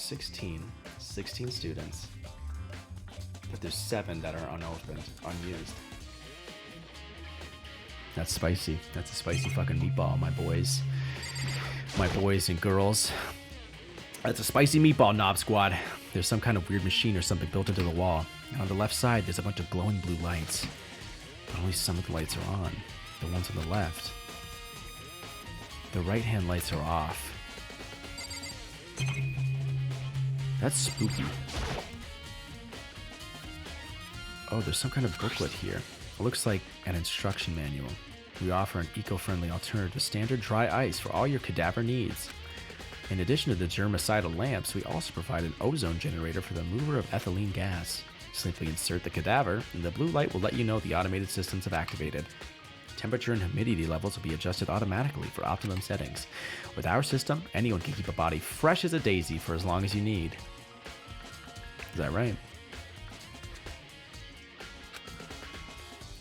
16 students, but there's 7 that are unopened, unused. That's spicy. That's a spicy fucking meatball, my boys and girls. That's a spicy meatball, Knob Squad. There's some kind of weird machine or something built into the wall. And on the left side, there's a bunch of glowing blue lights, but only some of the lights are on. The ones on the left. The right-hand lights are off. That's spooky. Oh, there's some kind of booklet here. It looks like an instruction manual. We offer an eco-friendly alternative to standard dry ice for all your cadaver needs. In addition to the germicidal lamps, we also provide an ozone generator for the remover of ethylene gas. Simply insert the cadaver, and the blue light will let you know the automated systems have activated. Temperature and humidity levels will be adjusted automatically for optimum settings. With our system, anyone can keep a body fresh as a daisy for as long as you need. Is that right?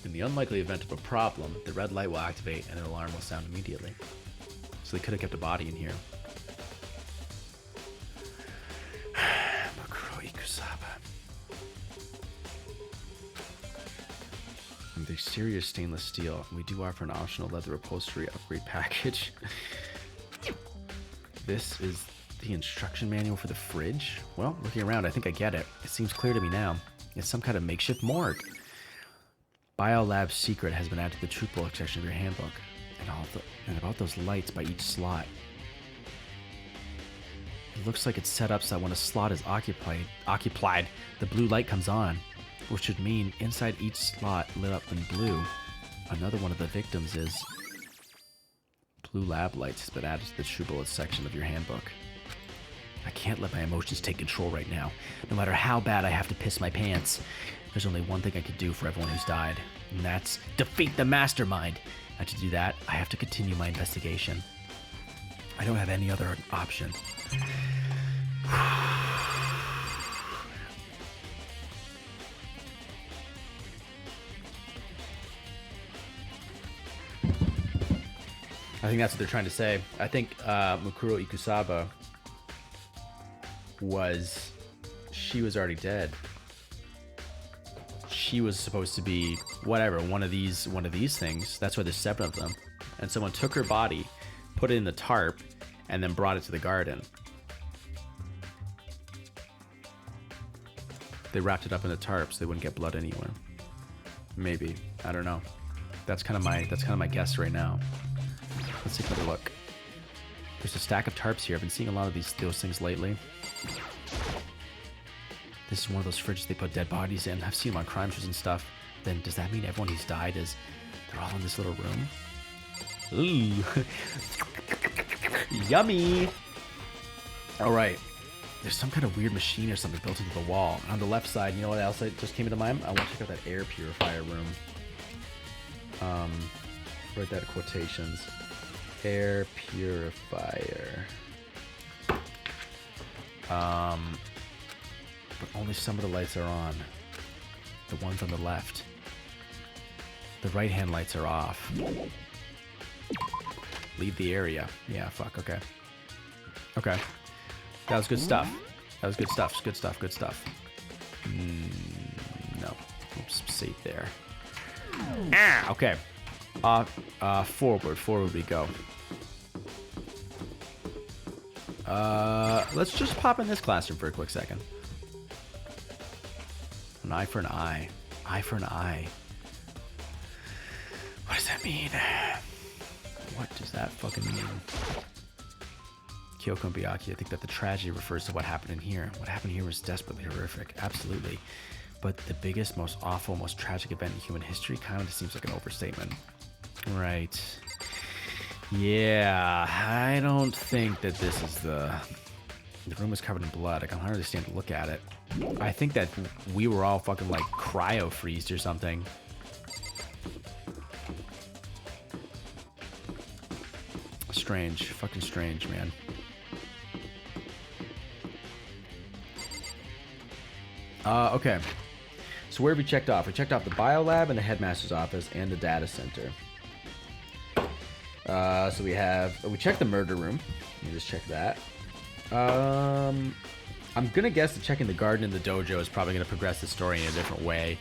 In the unlikely event of a problem, the red light will activate and an alarm will sound immediately. So they could have kept a body in here. The exterior is stainless steel. We do offer an optional leather upholstery upgrade package. This is the instruction manual for the fridge? Well, looking around, I think I get it. It seems clear to me now. It's some kind of makeshift morgue. Biolab's secret has been added to the truth bullet section of your handbook. And about those lights by each slot. It looks like it's set up so that when a slot is occupied, the blue light comes on. Which should mean inside each slot lit up in blue. Another one of the victims is blue lab lights has been added to the true bullets section of your handbook. I can't let my emotions take control right now. No matter how bad I have to piss my pants, there's only one thing I can do for everyone who's died, and that's defeat the mastermind. And to do that, I have to continue my investigation. I don't have any other option. I think that's what they're trying to say. I think Mukuro Ikusaba she was already dead. She was supposed to be whatever, one of these things. That's why there's 7 of them. And someone took her body, put it in the tarp, and then brought it to the garden. They wrapped it up in the tarp so they wouldn't get blood anywhere. Maybe. I don't know. That's kind of my guess right now. Let's take another look. There's a stack of tarps here. I've been seeing a lot of those things lately. This is one of those fridges they put dead bodies in. I've seen them on crime shows and stuff. Then does that mean everyone who's died they're all in this little room? Ooh. Yummy. All right. There's some kind of weird machine or something built into the wall. On the left side, you know what else just came into mind? I want to check out that air purifier room. Write that in quotations. Air purifier. But only some of the lights are on. The ones on the left. The right-hand lights are off. Leave the area. Yeah, fuck, okay. Okay. That was good stuff. That was good stuff. Good stuff, good stuff. No. Oops, save there. Ah, okay. Forward. Forward we go. Let's just pop in this classroom for a quick second. An eye for an eye. Eye for an eye. What does that mean? What does that fucking mean? Kyoko and Byakuya, I think that the tragedy refers to what happened in here. What happened here was desperately horrific, absolutely. But the biggest, most awful, most tragic event in human history kind of seems like an overstatement. Right. Yeah, I don't think that this is the room is covered in blood. I can hardly stand to look at it. I think that we were all fucking like cryo-freezed or something. Strange. Fucking strange, man. Okay. So where have we checked off? We checked off the biolab and the headmaster's office and the data center. So we checked the murder room. Let me just check that. I'm gonna guess that checking the garden and the dojo is probably gonna progress the story in a different way.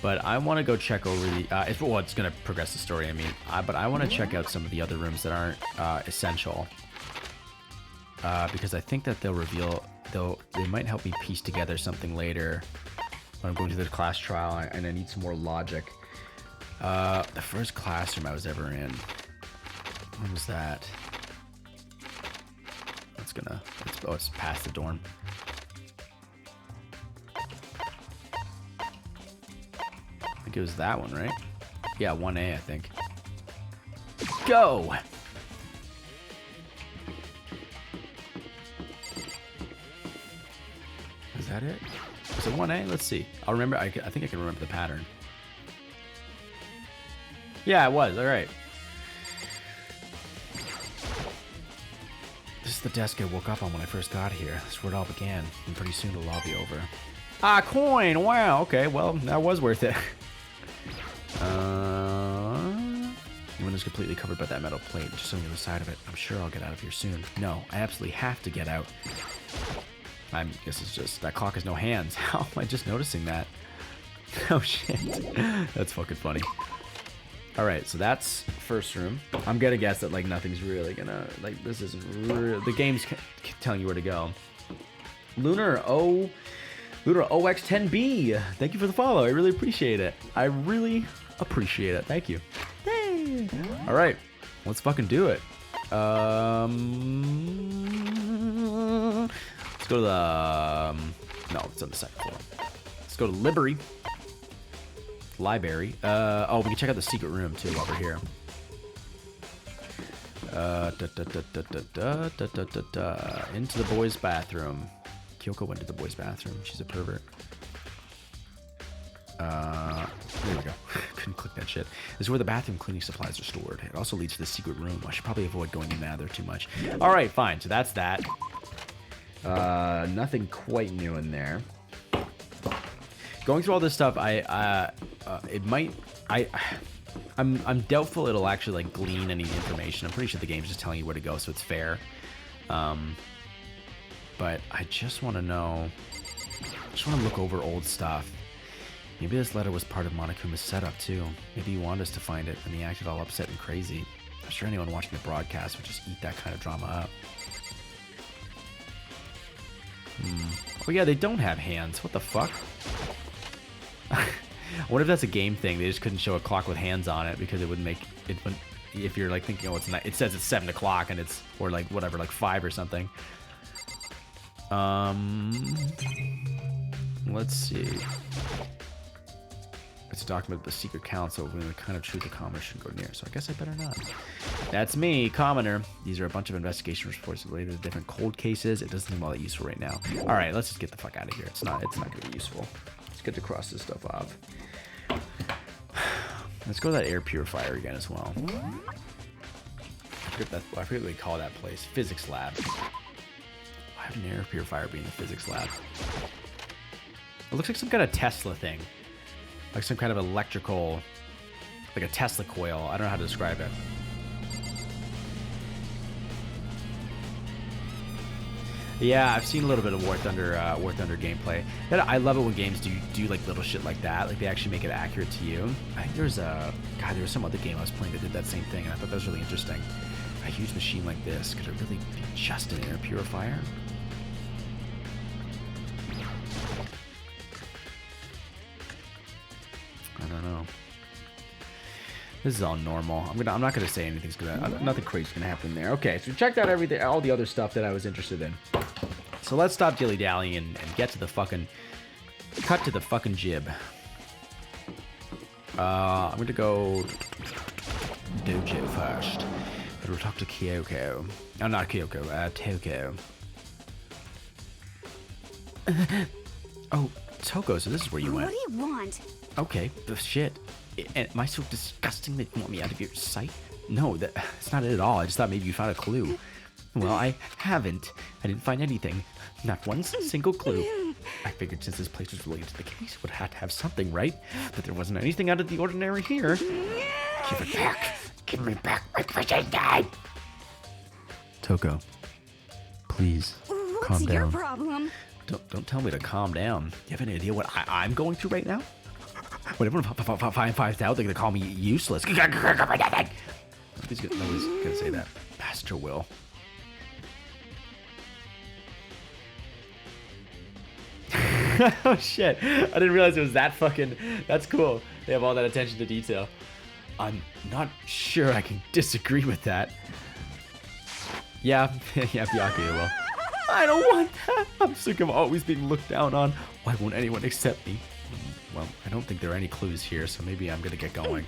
But I want to go check over the. It's gonna progress the story. I mean, but I want to check out some of the other rooms that aren't essential. Because I think that they'll reveal. They might help me piece together something later when I'm going to the class trial, and I need some more logic. The first classroom I was ever in. When was that? It's past the dorm. I think it was that one, right? Yeah, 1A, I think. Go! Is that it? Is it 1A? Let's see. I'll remember. I think I can remember the pattern. Yeah, it was. All right. This is the desk I woke up on when I first got here. This is where it all began, and pretty soon it'll all be over. Ah, coin! Wow, okay, well, that was worth it. The window's completely covered by that metal plate, just on the other side of it. I'm sure I'll get out of here soon. No, I absolutely have to get out. I guess it's just, that clock has no hands. How am I just noticing that? Oh, shit. That's fucking funny. Alright, so that's first room. I'm gonna guess that, like, nothing's really gonna, like, this isn't real. The game's telling you where to go. Lunar OX10B. Thank you for the follow. I really appreciate it. I really appreciate it. Thank you. Hey. Alright, let's fucking do it. Let's go to the, no, it's on the second floor. Let's go to Library. We can check out the secret room too while we're here. Into the boys' bathroom. Kyoko went to the boys' bathroom. She's a pervert. There we go. Couldn't click that shit. This is where the bathroom cleaning supplies are stored. It also leads to the secret room. I should probably avoid going in there too much. All right, fine. So that's that. Nothing quite new in there. Going through all this stuff, I'm doubtful it'll actually like glean any information. I'm pretty sure the game's just telling you where to go, so it's fair. But I just want to know. I just want to look over old stuff. Maybe this letter was part of Monokuma's setup too. Maybe he wanted us to find it, and he acted all upset and crazy. I'm sure anyone watching the broadcast would just eat that kind of drama up. Oh yeah, they don't have hands. What the fuck? What if that's a game thing? They just couldn't show a clock with hands on it because it would make it. If you're like thinking, oh, it says it's 7 o'clock and it's, or like whatever, like 5 or something. Let's see. It's a document of the secret council when the kind of truth a commoner shouldn't go near. So I guess I better not. That's me, commoner. These are a bunch of investigation reports related to different cold cases. It doesn't seem all that useful right now. All right, let's just get the fuck out of here. It's not going to be useful. It's good to cross this stuff off. Let's go to that air purifier again as well. I forget what we call that place. Physics lab. Why Why would an air purifier be in the physics lab? It looks like some kind of Tesla thing. Like some kind of electrical, like a Tesla coil. I don't know how to describe it. Yeah, I've seen a little bit of War Thunder gameplay. I love it when games do like little shit like that. Like they actually make it accurate to you. I think there was some other game I was playing that did that same thing, and I thought that was really interesting. A huge machine like this, could it really be just an air purifier? I don't know. This is all normal. I'm not gonna say anything's nothing crazy's gonna happen there. Okay, so we checked out everything, all the other stuff that I was interested in. So let's stop dilly-dallying and get to the fucking cut to the fucking jib. I'm gonna go Dojo first. And we'll talk to Kyoko. Oh, not Kyoko. Toko. Oh, Toko. So this is where you went. What do you want? Okay, the shit. Am I so disgusting that you want me out of your sight? No, that's not it at all. I just thought maybe you found a clue. Well, I haven't. I didn't find anything. Not one single clue. I figured since this place was related to the case, it would have to have something, right? But there wasn't anything out of the ordinary here. Give it back. Give me back my precious dad. Toko, please, calm What's down. your problem? Don't tell me to calm down. You have any idea what I'm going through right now? When everyone finds out, they're gonna call me useless. Nobody's gonna say that. Master will. Oh shit! I didn't realize it was that fucking. That's cool. They have all that attention to detail. I'm not sure I can disagree with that. Yeah, yeah, Byakuya will. I don't want that. I'm sick of always being looked down on. Why won't anyone accept me? Well, I don't think there are any clues here, so maybe I'm gonna get going.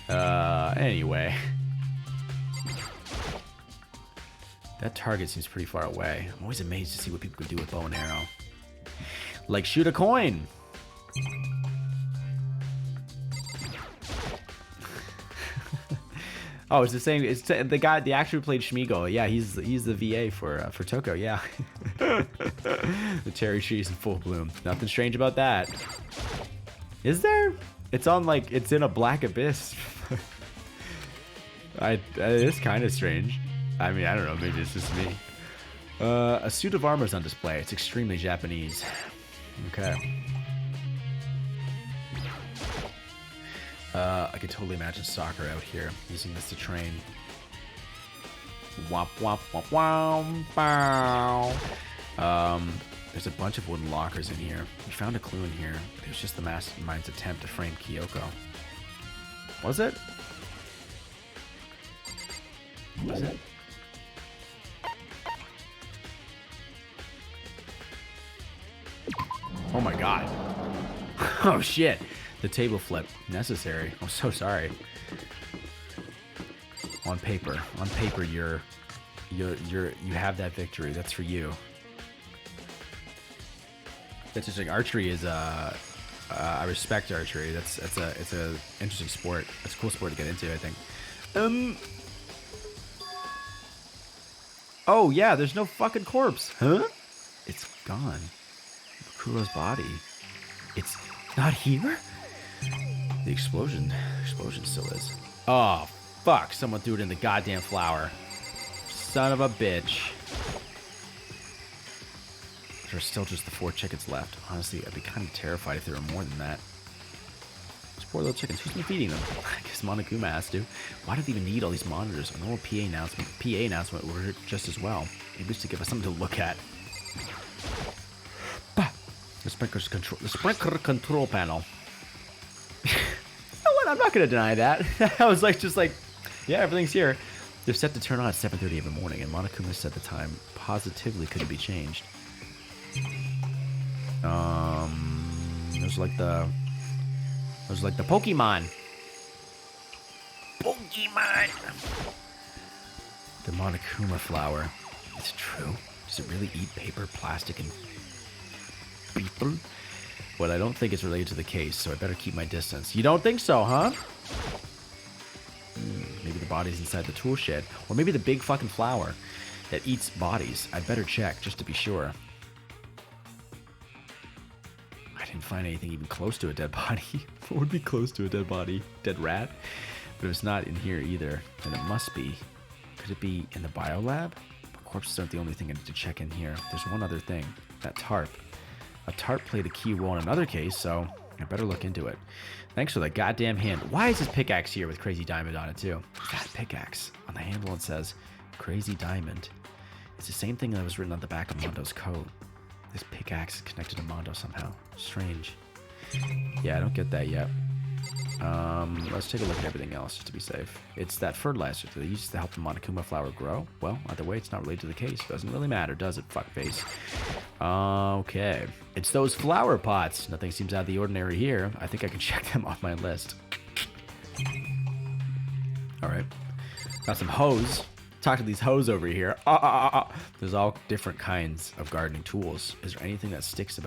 Anyway. That target seems pretty far away. I'm always amazed to see what people can do with bow and arrow. Like shoot a coin! Oh, it's the same. It's the guy, the actor who played Shmigo. Yeah, he's the VA for Toko. Yeah, the cherry trees in full bloom. Nothing strange about that. Is there? It's on like it's in a black abyss. It is kind of strange. I mean, I don't know. Maybe it's just me. A suit of armor is on display. It's extremely Japanese. Okay. I could totally imagine soccer out here using this to train. Womp womp womp womp bow. There's a bunch of wooden lockers in here. We found a clue in here, but it was just the mastermind's attempt to frame Kyoko. Was it? Was it? Oh my god. Oh shit. The table flip. Necessary. I'm so sorry. On paper. On paper, you have that victory. That's for you. That's just like archery is I respect archery. It's a interesting sport. It's a cool sport to get into, I think. Oh yeah, there's no fucking corpse. Huh? It's gone. Kuro's body. It's not here? The explosion still is. Oh, fuck. Someone threw it in the goddamn flour. Son of a bitch. There's still just the 4 chickens left. Honestly, I'd be kind of terrified if there were more than that. Those poor little chickens. Who's been feeding them? I guess Monokuma has to. Why do they even need all these monitors? A normal PA announcement would work just as well. Maybe just to give us something to look at. Bah! The sprinkler control panel. You know what? I'm not going to deny that. I was just like, yeah, everything's here. They're set to turn on at 7:30 in the morning, and Monokuma said the time positively couldn't be changed. There's like the Pokemon. The Monokuma flower. It's true. Does it really eat paper, plastic, and people? Well, I don't think it's related to the case, so I better keep my distance. You don't think so, huh? Maybe the bodies inside the tool shed. Or maybe the big fucking flower that eats bodies. I'd better check just to be sure. I didn't find anything even close to a dead body. What would be close to a dead body? Dead rat? But it's not in here either. And it must be. Could it be in the biolab? But corpses aren't the only thing I need to check in here. There's one other thing. That tarp. A tarp played a key role in another case, so I better look into it. Thanks for the goddamn hint. Why is this pickaxe here with Crazy Diamond on it too? That pickaxe. On the handle it says Crazy Diamond. It's the same thing that was written on the back of Mondo's coat. This pickaxe is connected to Mondo somehow. Strange. Yeah, I don't get that yet. Let's take a look at everything else just to be safe. It's that fertilizer that they use to help the Monokuma flower grow. Well, either way, it's not related to the case. Doesn't really matter, does it, fuckface? Okay. It's those flower pots. Nothing seems out of the ordinary here. I think I can check them off my list. Alright. Got some hose. Talk to these hoes over here. There's all different kinds of gardening tools. Is there anything that sticks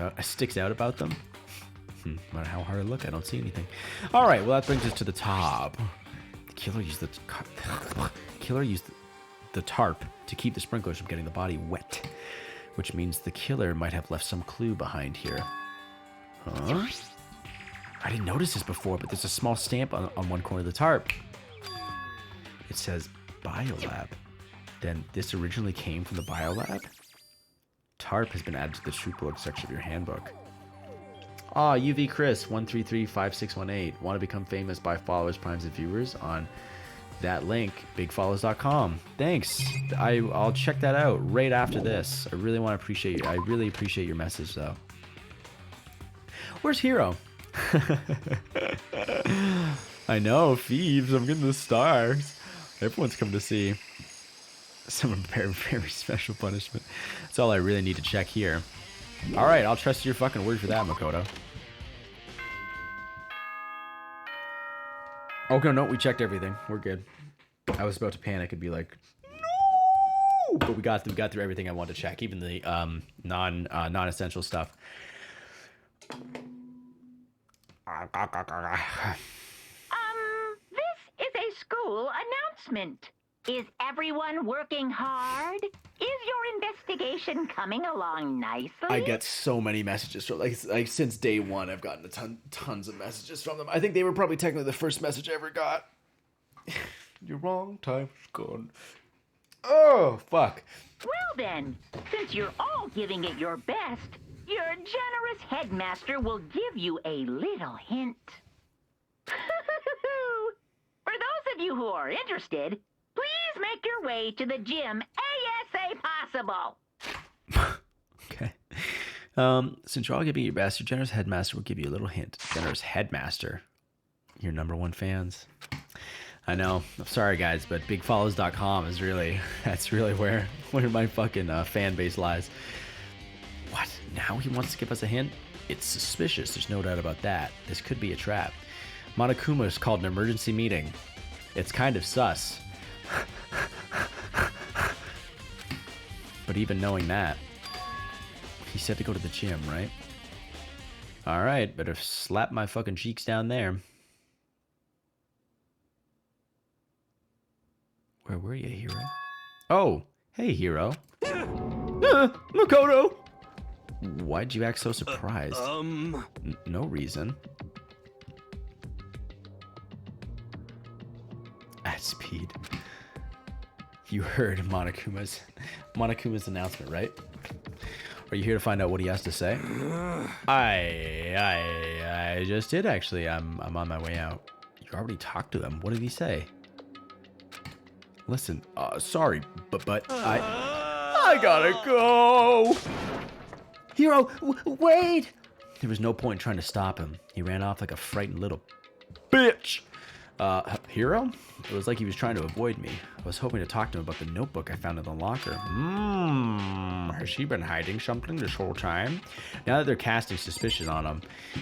out about them? No matter how hard I look, I don't see anything. All right, well that brings us to the top. The killer used the tarp to keep the sprinklers from getting the body wet, which means the killer might have left some clue behind here. Huh? I didn't notice this before, but there's a small stamp on one corner of the tarp. It says Biolab. Then this originally came from the Biolab? Tarp has been added to the Troop section of your handbook. Ah, UV Chris 1335618. Want to become famous by followers, primes, and viewers on that link, bigfollows.com. Thanks. I'll check that out right after this. I really appreciate your message though. Where's Hero? I know, Phoebes, I'm getting the stars. Everyone's come to see someone prepare very special punishment. That's all I really need to check here. Alright, I'll trust your fucking word for that, Makoto. Okay, no, we checked everything. We're good. I was about to panic and be like, no! But we got through everything I wanted to check, even the non-essential stuff. This is a school announcement. Is everyone working hard? Is your investigation coming along nicely? I get so many messages from like since day one. I've gotten tons of messages from them. I think they were probably technically the first message I ever got. You're wrong. Time's gone. Oh fuck. Well then, since you're all giving it your best, your generous headmaster will give you a little hint. For those of you who are interested, please make your way to the gym ASA possible. Okay. Since you're all giving your best, your generous headmaster will give you a little hint. Generous headmaster. Your #1 fans. I know. I'm sorry, guys, but bigfollows.com is that's really where my fucking fan base lies. What? Now he wants to give us a hint? It's suspicious. There's no doubt about that. This could be a trap. Monokuma is called an emergency meeting. It's kind of sus. But even knowing that, he said to go to the gym, right? Alright, better slap my fucking cheeks down there. Where were you, Hero? Oh, hey, Hero. Makoto! Why'd you act so surprised? No reason. At speed. You heard Monokuma's announcement, right? Are you here to find out what he has to say? I just did, actually. I'm on my way out. You already talked to him. What did he say? Listen, sorry, but I gotta go. Hero, wait! There was no point in trying to stop him. He ran off like a frightened little bitch. Hero? It was like he was trying to avoid me. I was hoping to talk to him about the notebook I found in the locker. Has he been hiding something this whole time? Now that they're casting suspicion on him,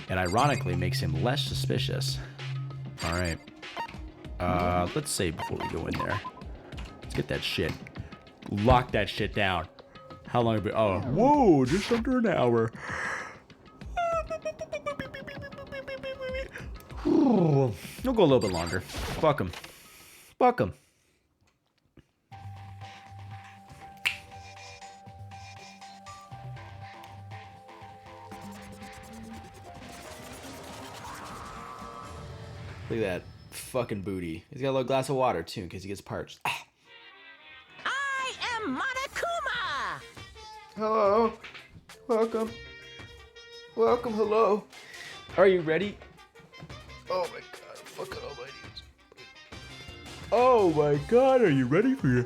it ironically makes him less suspicious. Alright. Let's save before we go in there. Let's get that shit. Lock that shit down. How long have we... Oh, whoa, just under an hour. We'll go a little bit longer. Fuck him. Fuck him. Look at that fucking booty. He's got a little glass of water too in case he gets parched. Ah. I am Monokuma! Hello. Welcome. Welcome, hello. Are you ready? Oh my god, I'm fucking on my knees. Oh my god, are you ready for your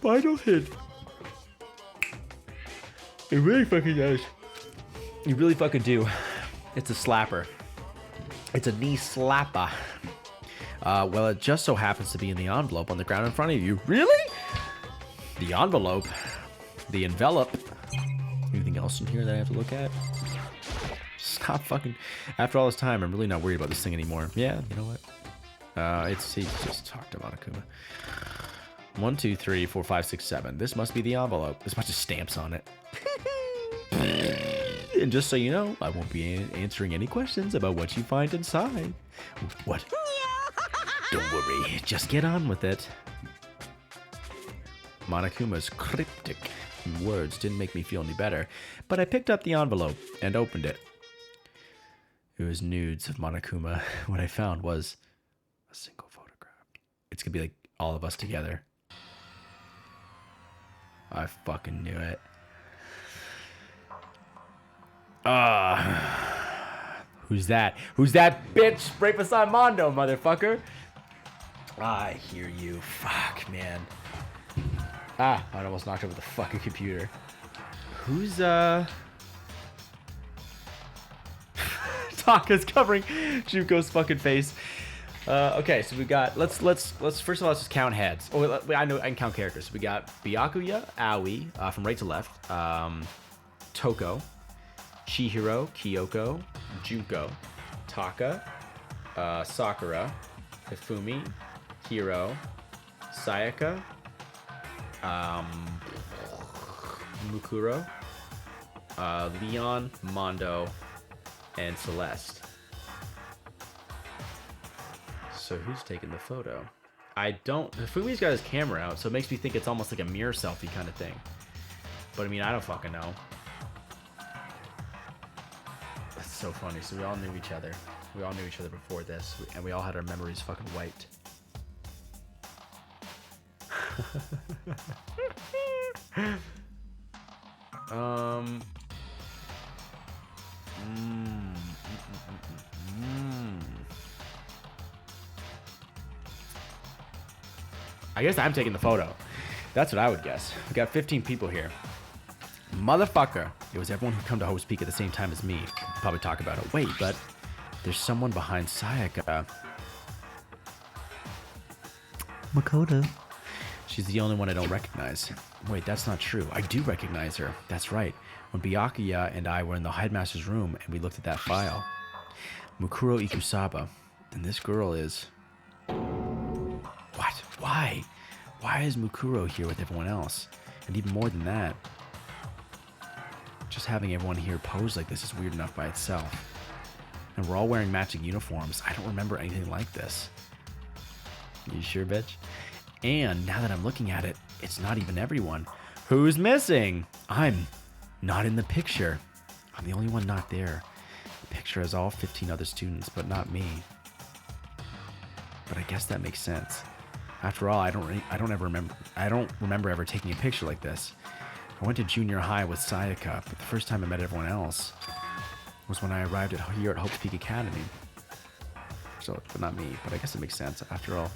final hit? It really fucking does. You really fucking do. It's a slapper. It's a knee slapper. Well, it just so happens to be in the envelope on the ground in front of you. Really? The envelope. The envelope. Anything else in here that I have to look at? Stop fucking... After all this time, I'm really not worried about this thing anymore. Yeah, you know what? He just talked to Monokuma. 1, 2, 3, 4, 5, 6, 7. This must be the envelope. There's a bunch of stamps on it. And just so you know, I won't be answering any questions about what you find inside. What? Don't worry, just get on with it. Monokuma's cryptic words didn't make me feel any better, but I picked up the envelope and opened it. It was nudes of Monokuma. What I found was a single photograph. It's gonna be like all of us together. I fucking knew it. Who's that? Who's that bitch right beside Mondo, motherfucker? I hear you. Fuck, man. I almost knocked over the fucking computer. Who's, Taka's covering Juko's fucking face. Okay, so we got, let's first of all, let's just count heads. Oh, I know I can count characters. So we got Byakuya, Aoi, from right to left, Toko, Chihiro, Kyoko, Junko, Taka, Sakura, Hifumi, Hiro, Sayaka, Mukuro, Leon, Mondo, and Celeste. So who's taking the photo? Hifumi's got his camera out, so it makes me think it's almost like a mirror selfie kind of thing. But I mean, I don't fucking know. That's so funny. So we all knew each other. We all knew each other before this, and we all had our memories fucking wiped. I guess I'm taking the photo. That's what I would guess. We got 15 people here. Motherfucker. It was everyone who come to Hope's Peak at the same time as me. We'll probably talk about it. Wait, but there's someone behind Sayaka. Makoto. She's the only one I don't recognize. Wait, that's not true. I do recognize her. That's right. When Byakuya and I were in the headmaster's room and we looked at that file. Mukuro Ikusaba. And this girl is... What? Why? Why is Mukuro here with everyone else? And even more than that, just having everyone here pose like this is weird enough by itself. And we're all wearing matching uniforms. I don't remember anything like this. You sure, bitch? And now that I'm looking at it, it's not even everyone. Who's missing? I'm not in the picture. I'm the only one not there. The picture has all 15 other students, but not me. But I guess that makes sense. After all, I don't remember ever taking a picture like this. I went to junior high with Sayaka, but the first time I met everyone else was when I arrived here at Hope's Peak Academy. So, but not me. But I guess it makes sense. After all,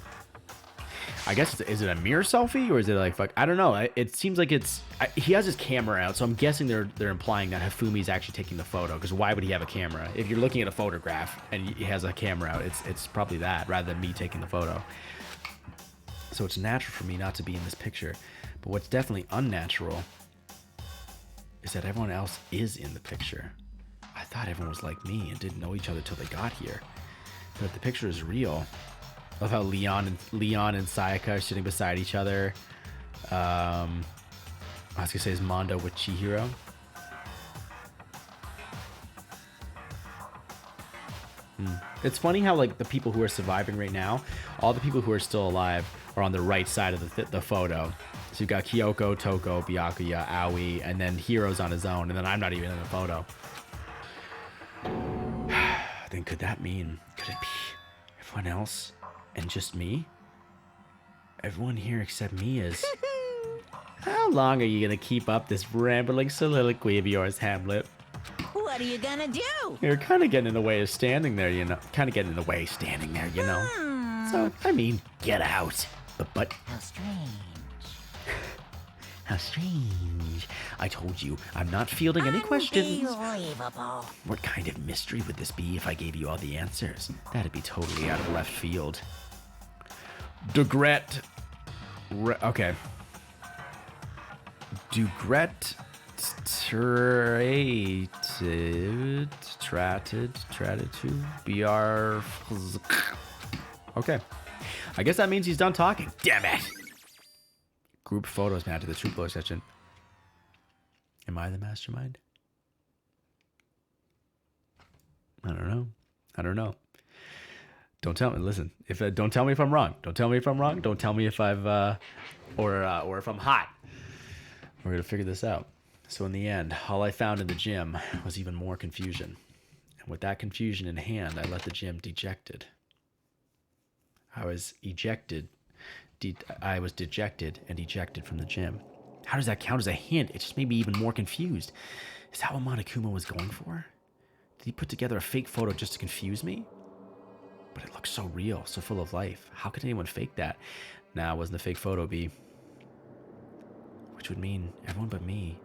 I guess is it a mirror selfie or is it like fuck? I don't know. It seems like he has his camera out, so I'm guessing they're implying that Hifumi's actually taking the photo. Because why would he have a camera? If you're looking at a photograph and he has a camera out, it's probably that rather than me taking the photo. So it's natural for me not to be in this picture. But what's definitely unnatural is that everyone else is in the picture. I thought everyone was like me and didn't know each other till they got here. But if the picture is real, I love how Leon and Sayaka are sitting beside each other. I was gonna say is Mondo with Chihiro. It's funny how like the people who are surviving right now, all the people who are still alive are on the right side of the photo. So you've got Kyoko, Toko, Byakuya, Aoi, and then Hiro's on his own, and then I'm not even in the photo. Then could it be everyone else and just me? Everyone here except me is... How long are you gonna keep up this rambling soliloquy of yours, Hamlet? What are you gonna do? You're kind of getting in the way of standing there, you know. So, I mean, get out. But How strange. how strange. I told you, I'm not fielding any questions. Unbelievable. What kind of mystery would this be if I gave you all the answers? That'd be totally out of left field. Okay. Dugret tratted to BR. Okay. I guess that means he's done talking. Damn it! Group photos man to the troop blower section. Am I the mastermind? I don't know. Don't tell me. Listen, don't tell me if I'm wrong. Don't tell me if I'm wrong. Don't tell me if I've or if I'm hot. We're gonna figure this out. So in the end, all I found in the gym was even more confusion. And with that confusion in hand, I left the gym dejected. I was dejected and ejected from the gym. How does that count as a hint? It just made me even more confused. Is that what Monokuma was going for? Did he put together a fake photo just to confuse me? But it looks so real, so full of life. How could anyone fake that? Nah, it wasn't a fake photo, B. Which would mean everyone but me.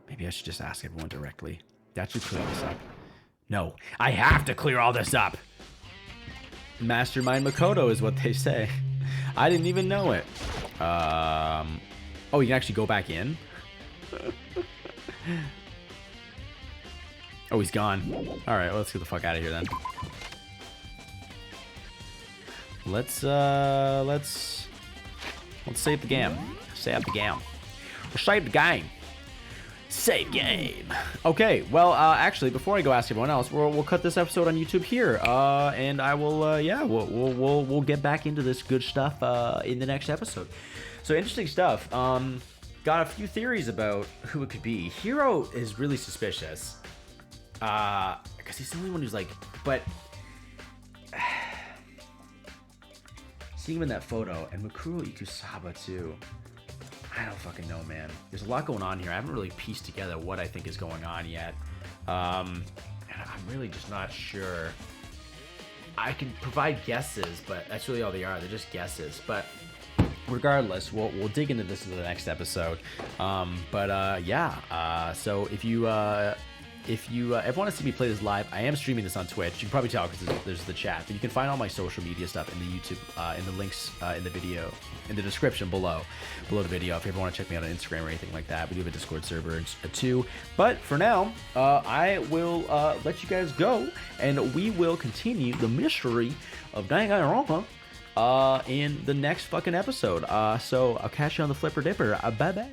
Maybe I should just ask everyone directly. That should clear this up. No, I have to clear all this up! Mastermind Makoto is what they say. I didn't even know it. Oh, you can actually go back in? Oh, he's gone. Alright, well, let's get the fuck out of here then. Let's save the game. Save the game. We'll save the game. Save game. Okay, well, actually, before I go ask everyone else, we'll cut this episode on YouTube here, and I will, yeah, we'll get back into this good stuff in the next episode. So interesting stuff. Got a few theories about who it could be. Hiro is really suspicious, because he's the only one who's like, but seeing him in that photo, and Mukuro Ikusaba too. I don't fucking know, man. There's a lot going on here. I haven't really pieced together what I think is going on yet. And I'm really just not sure. I can provide guesses, but that's really all they are. They're just guesses. But regardless, we'll dig into this in the next episode. Yeah. So if you ever want to see me play this live, I am streaming this on Twitch. You can probably tell because there's the chat. But you can find all my social media stuff in the YouTube, in the links in the video, in the description below the video. If you ever want to check me out on Instagram or anything like that, we do have a Discord server too. But for now, I will let you guys go, and we will continue the mystery of Danganronpa in the next fucking episode. So I'll catch you on the Flipper Dipper. Bye bye.